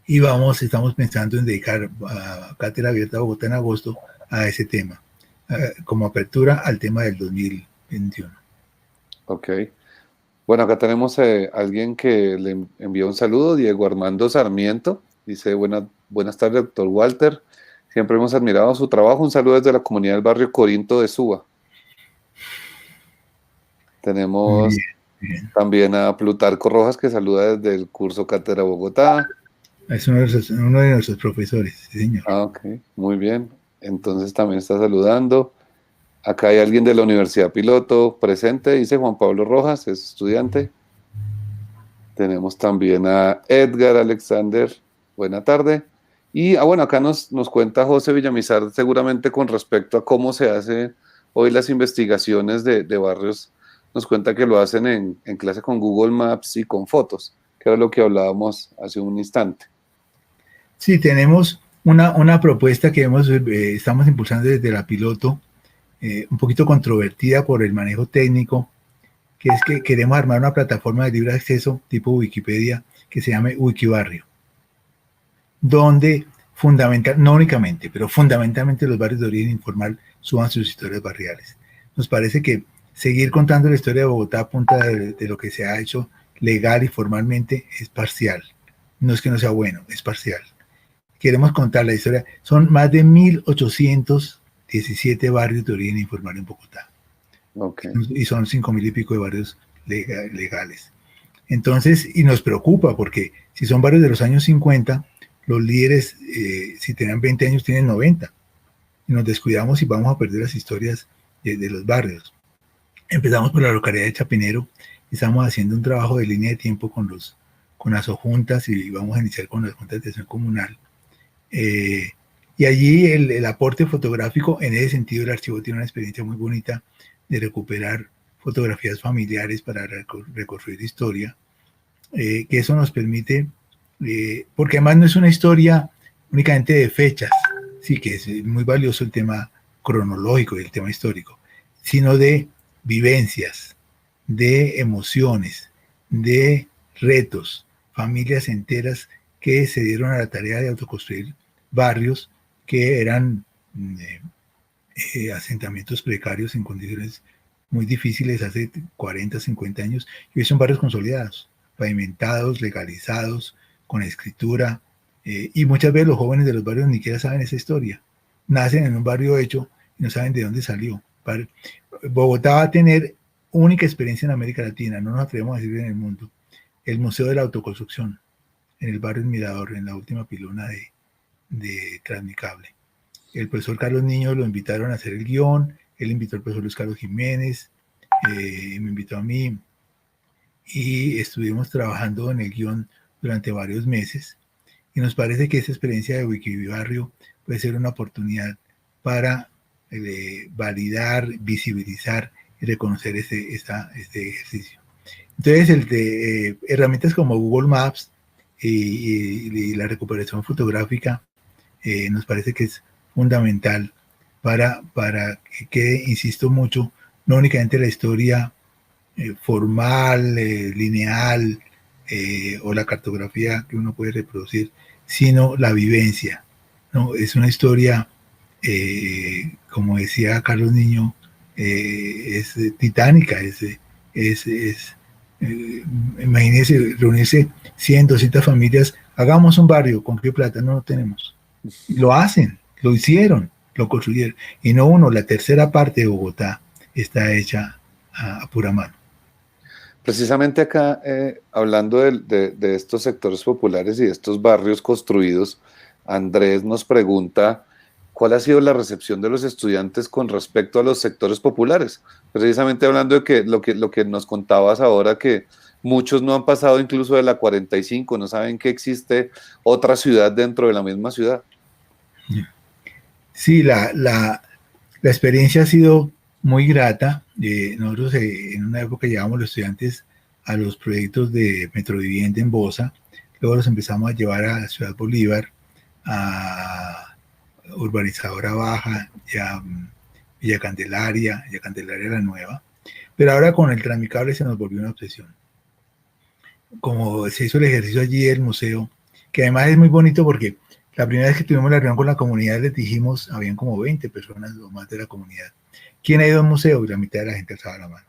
y estamos pensando en dedicar a cátedra abierta a Bogotá en agosto a ese tema, como apertura al tema del 2021. Ok. Bueno, acá tenemos a alguien que le envió un saludo, Diego Armando Sarmiento. Dice, buenas tardes, doctor Walter. Siempre hemos admirado su trabajo. Un saludo desde la comunidad del barrio Corinto de Suba. Tenemos Bien. también a Plutarco Rojas, que saluda desde el curso Cátedra Bogotá. Es uno de nuestros profesores, sí, señor. Ah, ok, muy bien. Entonces también está saludando. Acá hay alguien de la Universidad Piloto presente, dice Juan Pablo Rojas, es estudiante. Tenemos también a Edgar Alexander, buena tarde. Y bueno, acá nos cuenta José Villamizar seguramente con respecto a cómo se hace hoy las investigaciones de barrios. Nos cuenta que lo hacen en clase con Google Maps y con fotos, que era lo que hablábamos hace un instante. Sí, tenemos una propuesta que estamos impulsando desde la Piloto, un poquito controvertida por el manejo técnico, que es que queremos armar una plataforma de libre acceso tipo Wikipedia que se llame Wikibarrio, donde no únicamente, pero fundamentalmente los barrios de origen informal suban sus historias barriales. Nos parece que seguir contando la historia de Bogotá a punta de lo que se ha hecho legal y formalmente es parcial. No es que no sea bueno, es parcial. Queremos contar la historia. Son más de 1.817 barrios de origen informal en Bogotá. Okay. Y son 5.000 y pico de barrios legales. Entonces, y nos preocupa porque si son barrios de los años 50, los líderes, si tenían 20 años, tienen 90. Y nos descuidamos y vamos a perder las historias de los barrios. Empezamos por la localidad de Chapinero, estamos haciendo un trabajo de línea de tiempo con las juntas y vamos a iniciar con las juntas de acción comunal. Y allí el aporte fotográfico, en ese sentido el archivo tiene una experiencia muy bonita de recuperar fotografías familiares para reconstruir historia, que eso nos permite, porque además no es una historia únicamente de fechas, sí que es muy valioso el tema cronológico y el tema histórico, sino de vivencias, de emociones, de retos, familias enteras que se dieron a la tarea de autoconstruir barrios que eran asentamientos precarios en condiciones muy difíciles hace 40, 50 años, y hoy son barrios consolidados, pavimentados, legalizados, con escritura, y muchas veces los jóvenes de los barrios ni siquiera saben esa historia. Nacen en un barrio hecho y no saben de dónde salió. Bogotá va a tener única experiencia en América Latina, no nos atrevemos a decir en el mundo, el Museo de la Autoconstrucción, en el barrio El Mirador, en la última pilona de Transmicable. El profesor Carlos Niño lo invitaron a hacer el guión, Él invitó al profesor Luis Carlos Jiménez, me invitó a mí y estuvimos trabajando en el guión durante varios meses y nos parece que esta experiencia de Wikibarrio puede ser una oportunidad para validar, visibilizar y reconocer este ejercicio. Entonces, el de herramientas como Google Maps y la recuperación fotográfica nos parece que es fundamental para que quede, insisto mucho, no únicamente la historia formal, lineal o la cartografía que uno puede reproducir, sino la vivencia, ¿no? Es una historia, como decía Carlos Niño, es titánica, imagínense reunirse 100, 200 familias, hagamos un barrio, ¿con qué plata? No lo tenemos. Lo hacen, lo hicieron, lo construyeron. Y no uno, la tercera parte de Bogotá está hecha a pura mano. Precisamente acá, hablando de estos sectores populares y de estos barrios construidos, Andrés nos pregunta cuál ha sido la recepción de los estudiantes con respecto a los sectores populares. Precisamente hablando de que lo que nos contabas ahora, que muchos no han pasado incluso de la 45, no saben que existe otra ciudad dentro de la misma ciudad. Sí, la experiencia ha sido muy grata. Nosotros en una época llevamos los estudiantes a los proyectos de Metrovivienda en Bosa, luego los empezamos a llevar a Ciudad Bolívar, a Urbanizadora Baja, y a Villa Candelaria la Nueva, pero ahora con el Transmicable se nos volvió una obsesión. Como se hizo el ejercicio allí del museo, que además es muy bonito porque la primera vez que tuvimos la reunión con la comunidad les dijimos, habían como 20 personas o más de la comunidad, ¿quién ha ido al museo? Y la mitad de la gente alzaba la mano.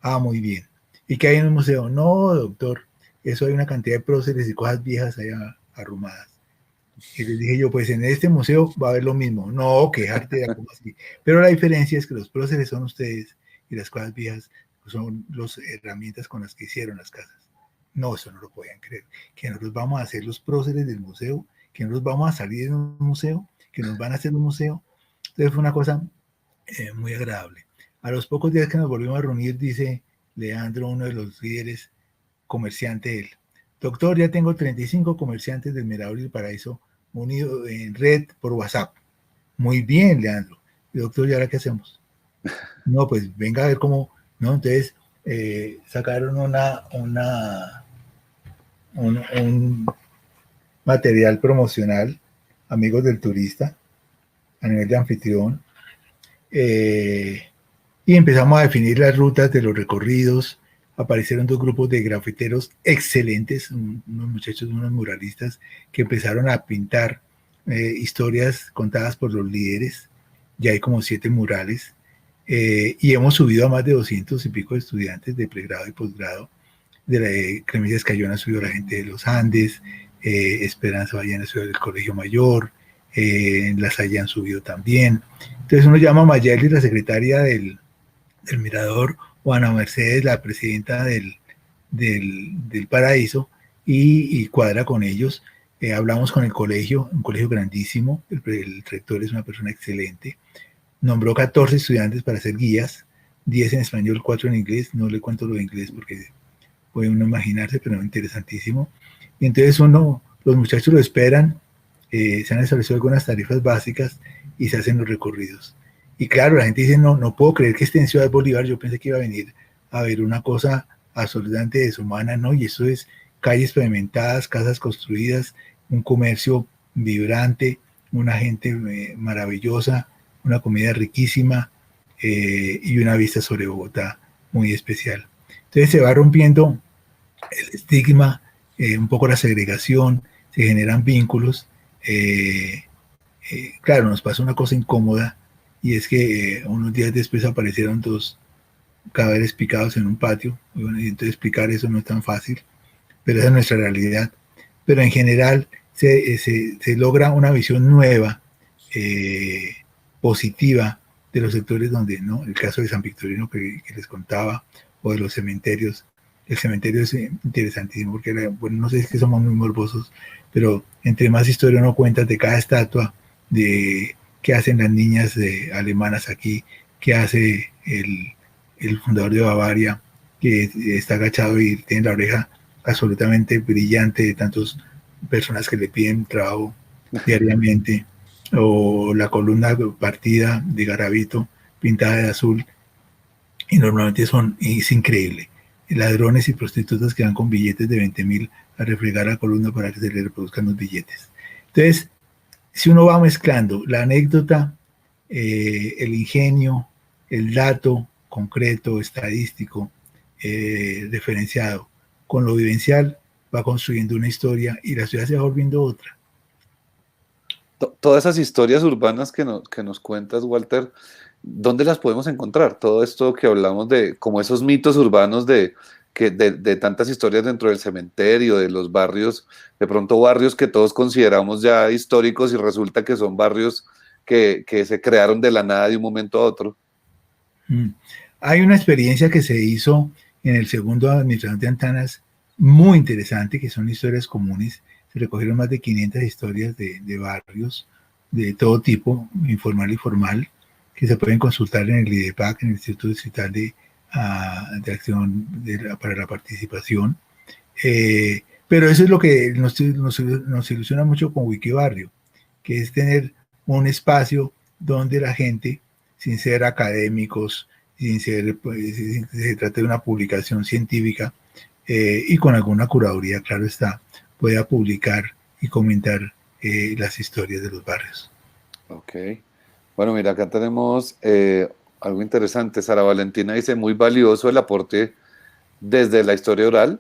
Ah, muy bien. ¿Y qué hay en el museo? No, doctor, eso hay una cantidad de próceres y cosas viejas allá arrumadas. Y les dije yo, pues en este museo va a haber lo mismo. No, qué arte, como así. Pero la diferencia es que los próceres son ustedes y las cosas viejas son las herramientas con las que hicieron las casas. No, eso no lo podían creer. Que nosotros vamos a hacer los próceres del museo, que nosotros vamos a salir de un museo, que nos van a hacer un museo. Entonces fue una cosa muy agradable. A los pocos días que nos volvimos a reunir, dice Leandro, uno de los líderes, comerciante él. Doctor, ya tengo 35 comerciantes del Mirador y el Paraíso unidos en red por WhatsApp. Muy bien, Leandro. Y doctor, ¿y ahora qué hacemos? No, pues venga a ver cómo, ¿no? Entonces sacaron un material promocional, amigos del turista, a nivel de anfitrión, y empezamos a definir las rutas de los recorridos. Aparecieron 2 grupos de grafiteros excelentes, unos muchachos, unos muralistas, que empezaron a pintar historias contadas por los líderes. Ya hay como 7 murales, y hemos subido a más de 200 y pico de estudiantes de pregrado y posgrado. De la Clemencia Escayona subió la gente de los Andes, Esperanza Ballena subió del Colegio Mayor, en La Salle han subido también. Entonces uno llama a Mayeli, la secretaria del Mirador, o Ana Mercedes, la presidenta del Paraíso, y cuadra con ellos. Hablamos con el colegio, un colegio grandísimo, el rector es una persona excelente, nombró 14 estudiantes para ser guías, 10 en español, 4 en inglés, no le cuento lo de inglés porque puede uno imaginarse, pero interesantísimo. Y entonces los muchachos lo esperan, se han establecido algunas tarifas básicas y se hacen los recorridos. Y claro, la gente dice, no puedo creer que esté en Ciudad Bolívar, yo pensé que iba a venir a ver una cosa absolutamente deshumana, ¿no? Y eso es calles pavimentadas, casas construidas, un comercio vibrante, una gente maravillosa, una comida riquísima, y una vista sobre Bogotá muy especial. Entonces se va rompiendo el estigma, un poco la segregación, se generan vínculos. Claro, nos pasa una cosa incómoda, y es que unos días después aparecieron 2 cadáveres picados en un patio. Y bueno, y entonces explicar eso no es tan fácil, pero esa es nuestra realidad. Pero en general se logra una visión nueva, positiva, de los sectores donde, ¿no? El caso de San Victorino que les contaba, o de los cementerios. El cementerio es interesantísimo porque, bueno, no sé si es que somos muy morbosos, pero entre más historia uno cuenta de cada estatua, de qué hacen las niñas alemanas aquí, que hace el fundador de Bavaria, que está agachado y tiene la oreja absolutamente brillante de tantas personas que le piden trabajo diariamente, o la columna partida de Garavito pintada de azul, y normalmente es increíble, ladrones y prostitutas que van con billetes de 20.000 a refregar la columna para que se le reproduzcan los billetes. Entonces, si uno va mezclando la anécdota, el ingenio, el dato concreto, estadístico, referenciado, con lo vivencial, va construyendo una historia y la ciudad se va volviendo otra. Todas esas historias urbanas que nos cuentas, Walter, ¿dónde las podemos encontrar? Todo esto que hablamos de, como esos mitos urbanos de tantas historias dentro del cementerio, de los barrios, de pronto barrios que todos consideramos ya históricos y resulta que son barrios que se crearon de la nada de un momento a otro. Hay una experiencia que se hizo en el segundo administrador de Antanas muy interesante, que son historias comunes. Se recogieron más de 500 historias de barrios de todo tipo, informal y formal, que se pueden consultar en el IDEPAC, en el Instituto Distrital de Acción para la Participación. Pero eso es lo que nos ilusiona mucho con Wikibarrio, que es tener un espacio donde la gente, sin ser académicos, sin se trate de una publicación científica, y con alguna curaduría, claro está, pueda publicar y comentar las historias de los barrios. Ok. Bueno, mira, acá tenemos algo interesante. Sara Valentina dice, muy valioso el aporte desde la historia oral.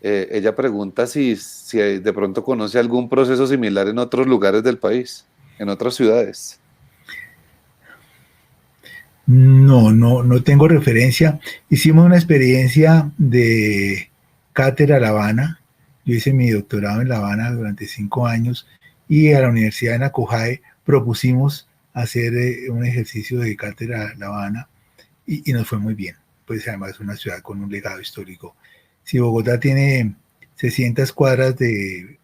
Ella pregunta si de pronto conoce algún proceso similar en otros lugares del país, en otras ciudades. No tengo referencia. Hicimos una experiencia de cátedra La Habana. Yo hice mi doctorado en La Habana durante 5 años y a la Universidad de Nacujae propusimos hacer un ejercicio de cátedra La Habana y nos fue muy bien. Pues además es una ciudad con un legado histórico. Si Bogotá tiene 600 cuadras de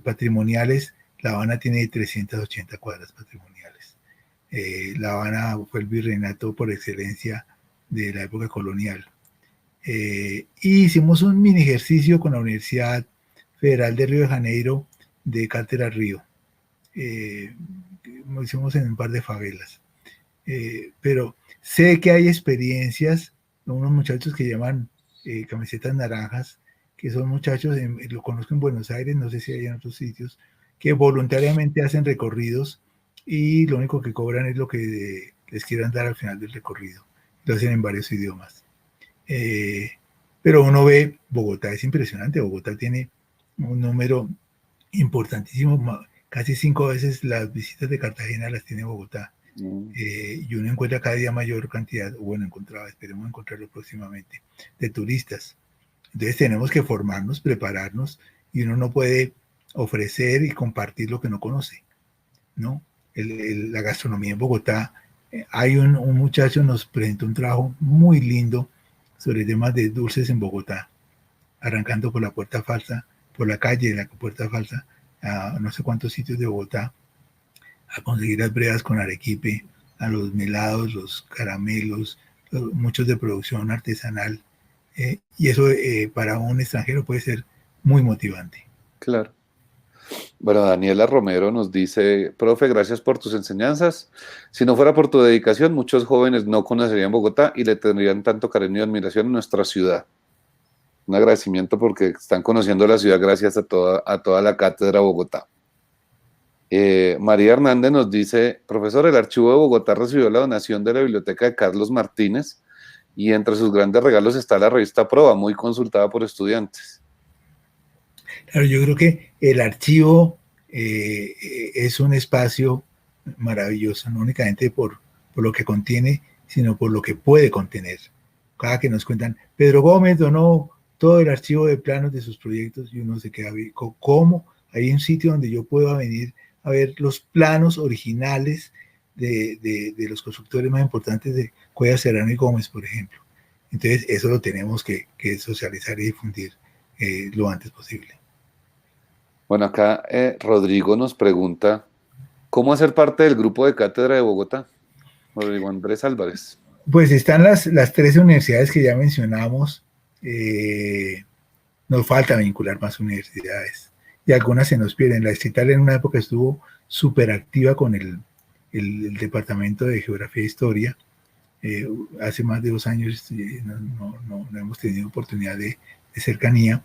patrimoniales, La Habana tiene 380 cuadras patrimoniales. La Habana fue el virreinato por excelencia de la época colonial. Y hicimos un mini ejercicio con la Universidad Federal de Río de Janeiro de Cátedra Río. Lo hicimos en un par de favelas. Pero sé que hay experiencias, unos muchachos que llaman camisetas naranjas, que son muchachos, lo conozco en Buenos Aires, no sé si hay en otros sitios, que voluntariamente hacen recorridos y lo único que cobran es lo que les quieran dar al final del recorrido. Lo hacen en varios idiomas. Pero uno ve, Bogotá es impresionante, Bogotá tiene un número importantísimo, casi 5 veces las visitas de Cartagena las tiene Bogotá. Y uno encuentra cada día mayor cantidad, bueno, esperemos encontrarlo próximamente, de turistas. Entonces tenemos que formarnos, prepararnos, y uno no puede ofrecer y compartir lo que no conoce, ¿no? La gastronomía en Bogotá, hay un muchacho nos presentó un trabajo muy lindo sobre temas de dulces en Bogotá, arrancando por la Puerta Falsa, por la calle de la Puerta Falsa, a no sé cuántos sitios de Bogotá, a conseguir las brevas con arequipe, a los melados, los caramelos, muchos de producción artesanal, y eso para un extranjero puede ser muy motivante. Claro. Bueno, Daniela Romero nos dice, profe, gracias por tus enseñanzas. Si no fuera por tu dedicación, muchos jóvenes no conocerían Bogotá y le tendrían tanto cariño y admiración a nuestra ciudad. Un agradecimiento porque están conociendo la ciudad gracias a toda la cátedra Bogotá. María Hernández nos dice, profesor, el Archivo de Bogotá recibió la donación de la biblioteca de Carlos Martínez y entre sus grandes regalos está la revista Proa, muy consultada por estudiantes. Claro, yo creo que el archivo es un espacio maravilloso, no únicamente por lo que contiene, sino por lo que puede contener. Cada que nos cuentan, Pedro Gómez donó todo el archivo de planos de sus proyectos y uno se queda, ¿cómo? Hay un sitio donde yo puedo venir a ver los planos originales de los constructores más importantes de Cuellar, Serrano y Gómez, por ejemplo. Entonces, eso lo tenemos que socializar y difundir lo antes posible. Bueno, acá Rodrigo nos pregunta, ¿cómo hacer parte del grupo de cátedra de Bogotá? Rodrigo Andrés Álvarez. Pues están las 13 universidades que ya mencionamos. Nos falta vincular más universidades y algunas se nos pierden. La Distrital en una época estuvo súper activa con el Departamento de Geografía e Historia. Hace más de 2 años no hemos tenido oportunidad de cercanía.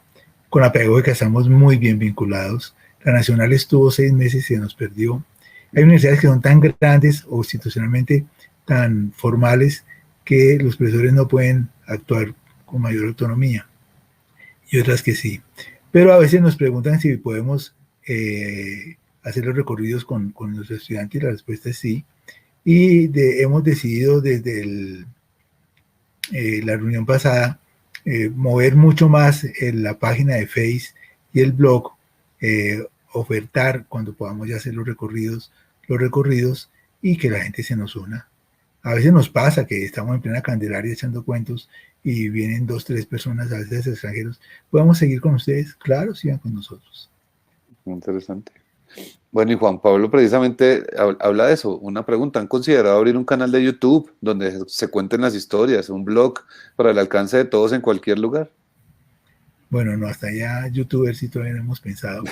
Con la pedagógica estamos muy bien vinculados. La Nacional estuvo 6 meses y se nos perdió. Hay universidades que son tan grandes o institucionalmente tan formales que los profesores no pueden actuar con mayor autonomía y otras que sí. Pero a veces nos preguntan si podemos hacer los recorridos con los estudiantes y la respuesta es sí. Y hemos decidido desde la reunión pasada mover mucho más la página de Face y el blog, ofertar cuando podamos ya hacer los recorridos y que la gente se nos una. A veces nos pasa que estamos en plena Candelaria echando cuentos y vienen 2, 3 personas, a veces extranjeros. ¿Podemos seguir con ustedes? Claro, sigan con nosotros. Muy interesante. Bueno, y Juan Pablo precisamente habla de eso. Una pregunta, ¿han considerado abrir un canal de YouTube donde se cuenten las historias, un blog para el alcance de todos en cualquier lugar? Bueno, no, hasta allá youtubers sí todavía no hemos pensado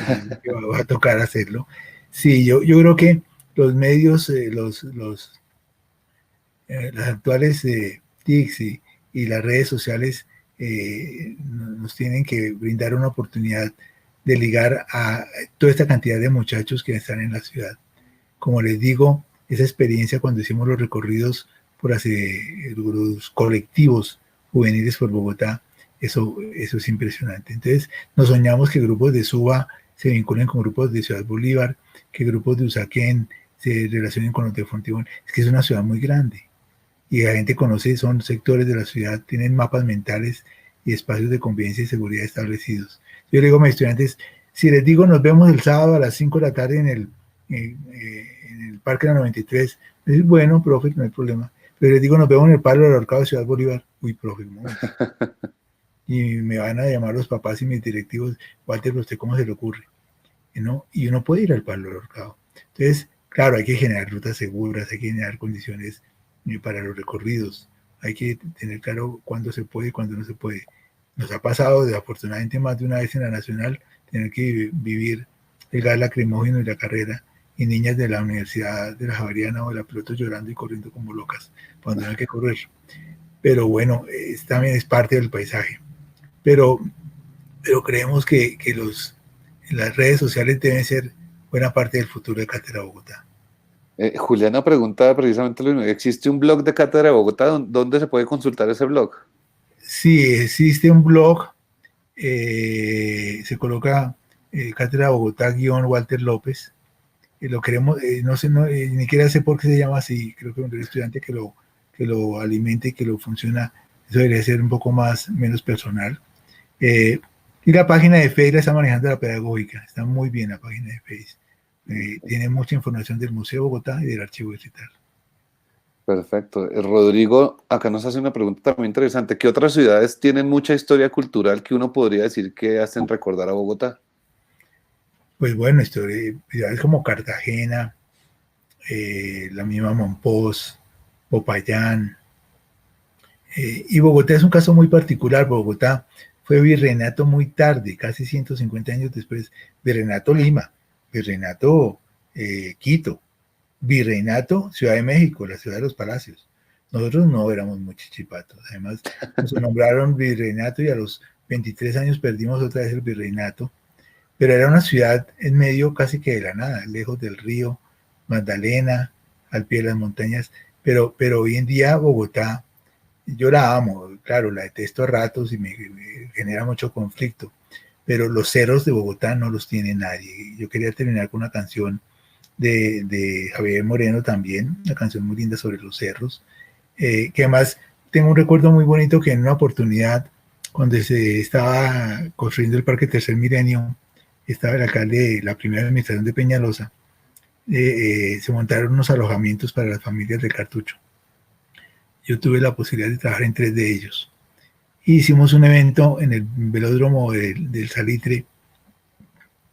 que va a tocar hacerlo. Sí, yo creo que los medios, las actuales TICs y las redes sociales nos tienen que brindar una oportunidad de ligar a toda esta cantidad de muchachos que están en la ciudad. Como les digo, esa experiencia cuando hicimos los recorridos por los colectivos juveniles por Bogotá, eso es impresionante. Entonces, nos soñamos que grupos de Suba se vinculen con grupos de Ciudad Bolívar, que grupos de Usaquén se relacionen con los de Fontibón. Es que es una ciudad muy grande y la gente conoce, son sectores de la ciudad, tienen mapas mentales y espacios de convivencia y seguridad establecidos. Yo le digo a mis estudiantes, si les digo nos vemos el sábado a las 5 de la tarde en el Parque de la 93, me dicen, bueno, profe, no hay problema. Pero les digo, nos vemos en el Palo del Ahorcado de Ciudad Bolívar. Uy, profe, no. Y me van a llamar los papás y mis directivos, Walter, ¿usted cómo se le ocurre? ¿No? Y uno puede ir al Palo del Ahorcado. Entonces, claro, hay que generar rutas seguras, hay que generar condiciones para los recorridos, hay que tener claro cuándo se puede y cuándo no se puede. Nos ha pasado, desafortunadamente, más de una vez en la Nacional, tener que vivir el gas lacrimógeno y la carrera, y niñas de la Universidad de la Javeriana o de la Pelota llorando y corriendo como locas, cuando no hay que correr. Pero bueno, también es parte del paisaje. Pero creemos que las redes sociales deben ser buena parte del futuro de Cátedra Bogotá. Juliana pregunta precisamente lo mismo. ¿Existe un blog de Cátedra de Bogotá? ¿Dónde se puede consultar ese blog? Sí, existe un blog. Se coloca Cátedra Bogotá _Walter López. Lo queremos, no sé, ni siquiera sé por qué se llama así. Creo que un estudiante que lo alimente y que lo funciona, eso debería ser un poco menos personal. Y la página de Facebook la está manejando la pedagógica. Está muy bien la página de Facebook. Tiene mucha información del Museo de Bogotá y del Archivo Digital. Perfecto. Rodrigo acá nos hace una pregunta también interesante. ¿Qué otras ciudades tienen mucha historia cultural que uno podría decir que hacen recordar a Bogotá? Pues bueno, ciudades como Cartagena, la misma Monpós, Popayán. Y Bogotá es un caso muy particular. Bogotá fue virreinato muy tarde, casi 150 años después. Virreinato Lima, virreinato Quito, virreinato Ciudad de México, la ciudad de los palacios. Nosotros no éramos muy chichipatos. Además, nos nombraron virreinato y a los 23 años perdimos otra vez el virreinato. Pero era una ciudad en medio casi que de la nada, lejos del río Magdalena, al pie de las montañas. Pero hoy en día Bogotá, yo la amo, claro, la detesto a ratos y me genera mucho conflicto, pero los cerros de Bogotá no los tiene nadie. Yo quería terminar con una canción de Javier Moreno también, una canción muy linda sobre los cerros, que además tengo un recuerdo muy bonito que en una oportunidad, cuando se estaba construyendo el Parque Tercer Milenio, estaba el alcalde de la primera administración de Peñalosa, se montaron unos alojamientos para las familias del Cartucho. Yo tuve la posibilidad de trabajar en 3 de ellos. Hicimos un evento en el velódromo del Salitre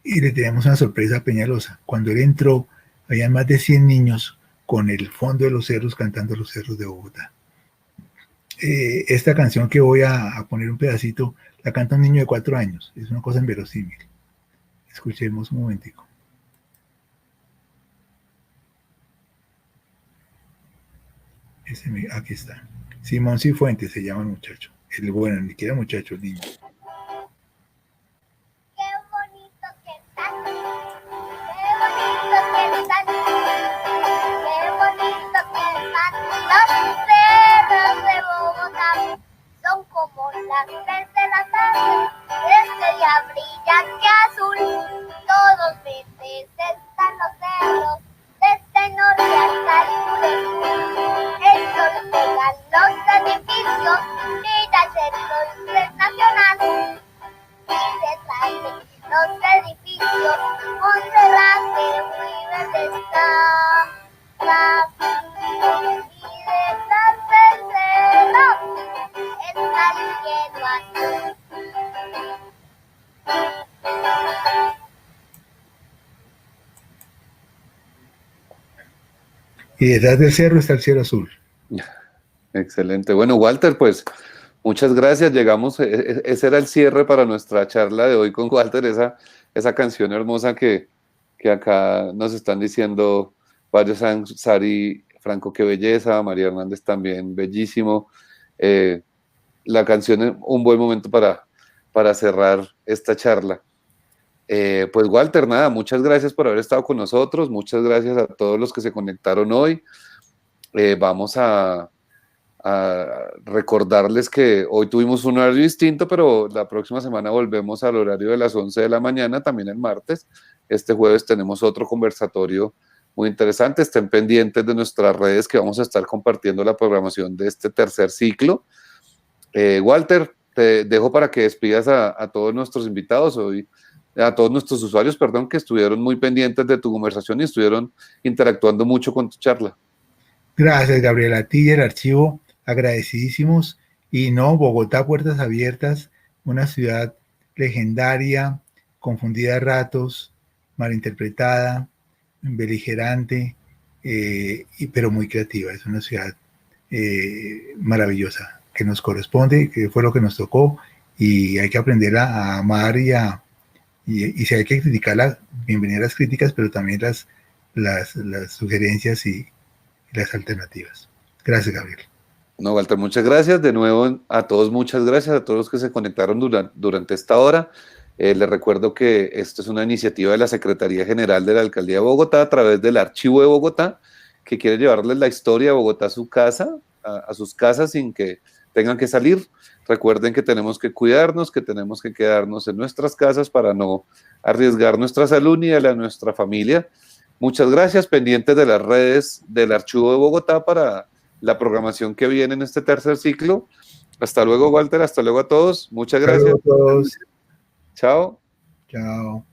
y le teníamos una sorpresa a Peñalosa. Cuando él entró, había más de 100 niños con el fondo de los cerros cantando los cerros de Bogotá. esta canción que voy a poner un pedacito, la canta un niño de 4 años. Es una cosa inverosímil. Escuchemos un momentico. Aquí está. Simón Cifuentes se llama el muchacho. Bueno, ni siquiera muchacho, el niño. Qué bonito que están, qué bonito que están, qué bonito que están los cerros de Bogotá. Son como las tres de la tarde, este día brillante azul. Todos verdes están los cerros, desde norte hasta el sur. El sol pega los edificios, mira el centro internacional. Y detrás de los edificios, Monserrate muy verde está. Y detrás del cerro está el cielo azul. Y detrás del cerro está el cielo azul. Excelente. Bueno, Walter, pues muchas gracias. Llegamos, ese era el cierre para nuestra charla de hoy con Walter, esa canción hermosa que acá nos están diciendo varios, Sari Franco, qué belleza, María Hernández también, bellísimo. La canción es un buen momento para cerrar esta charla. Pues Walter, nada, muchas gracias por haber estado con nosotros, muchas gracias a todos los que se conectaron hoy. Vamos a recordarles que hoy tuvimos un horario distinto, pero la próxima semana volvemos al horario de las 11 de la mañana, también el martes. Este jueves tenemos otro conversatorio muy interesante. Estén pendientes de nuestras redes que vamos a estar compartiendo la programación de este tercer ciclo. Walter, te dejo para que despidas a todos nuestros invitados hoy, a todos nuestros usuarios, perdón, que estuvieron muy pendientes de tu conversación y estuvieron interactuando mucho con tu charla. Gracias, Gabriela. A ti y el archivo, agradecidísimos. Y no, Bogotá, puertas abiertas, una ciudad legendaria, confundida a ratos, malinterpretada, beligerante, pero muy creativa. Es una ciudad maravillosa que nos corresponde, que fue lo que nos tocó, y hay que aprender a amar y si hay que criticarla, bienvenidas las críticas, pero también las sugerencias y las alternativas. Gracias, Gabriel. No, Walter, muchas gracias. De nuevo a todos, muchas gracias a todos los que se conectaron durante esta hora. Les recuerdo que esto es una iniciativa de la Secretaría General de la Alcaldía de Bogotá a través del Archivo de Bogotá, que quiere llevarles la historia de Bogotá a su casa, a sus casas sin que tengan que salir. Recuerden que tenemos que cuidarnos, que tenemos que quedarnos en nuestras casas para no arriesgar nuestra salud ni a la de nuestra familia. Muchas gracias, pendientes de las redes del Archivo de Bogotá para la programación que viene en este tercer ciclo. Hasta luego, Walter, hasta luego a todos. Muchas gracias. Hasta luego a todos. Chao. Chao.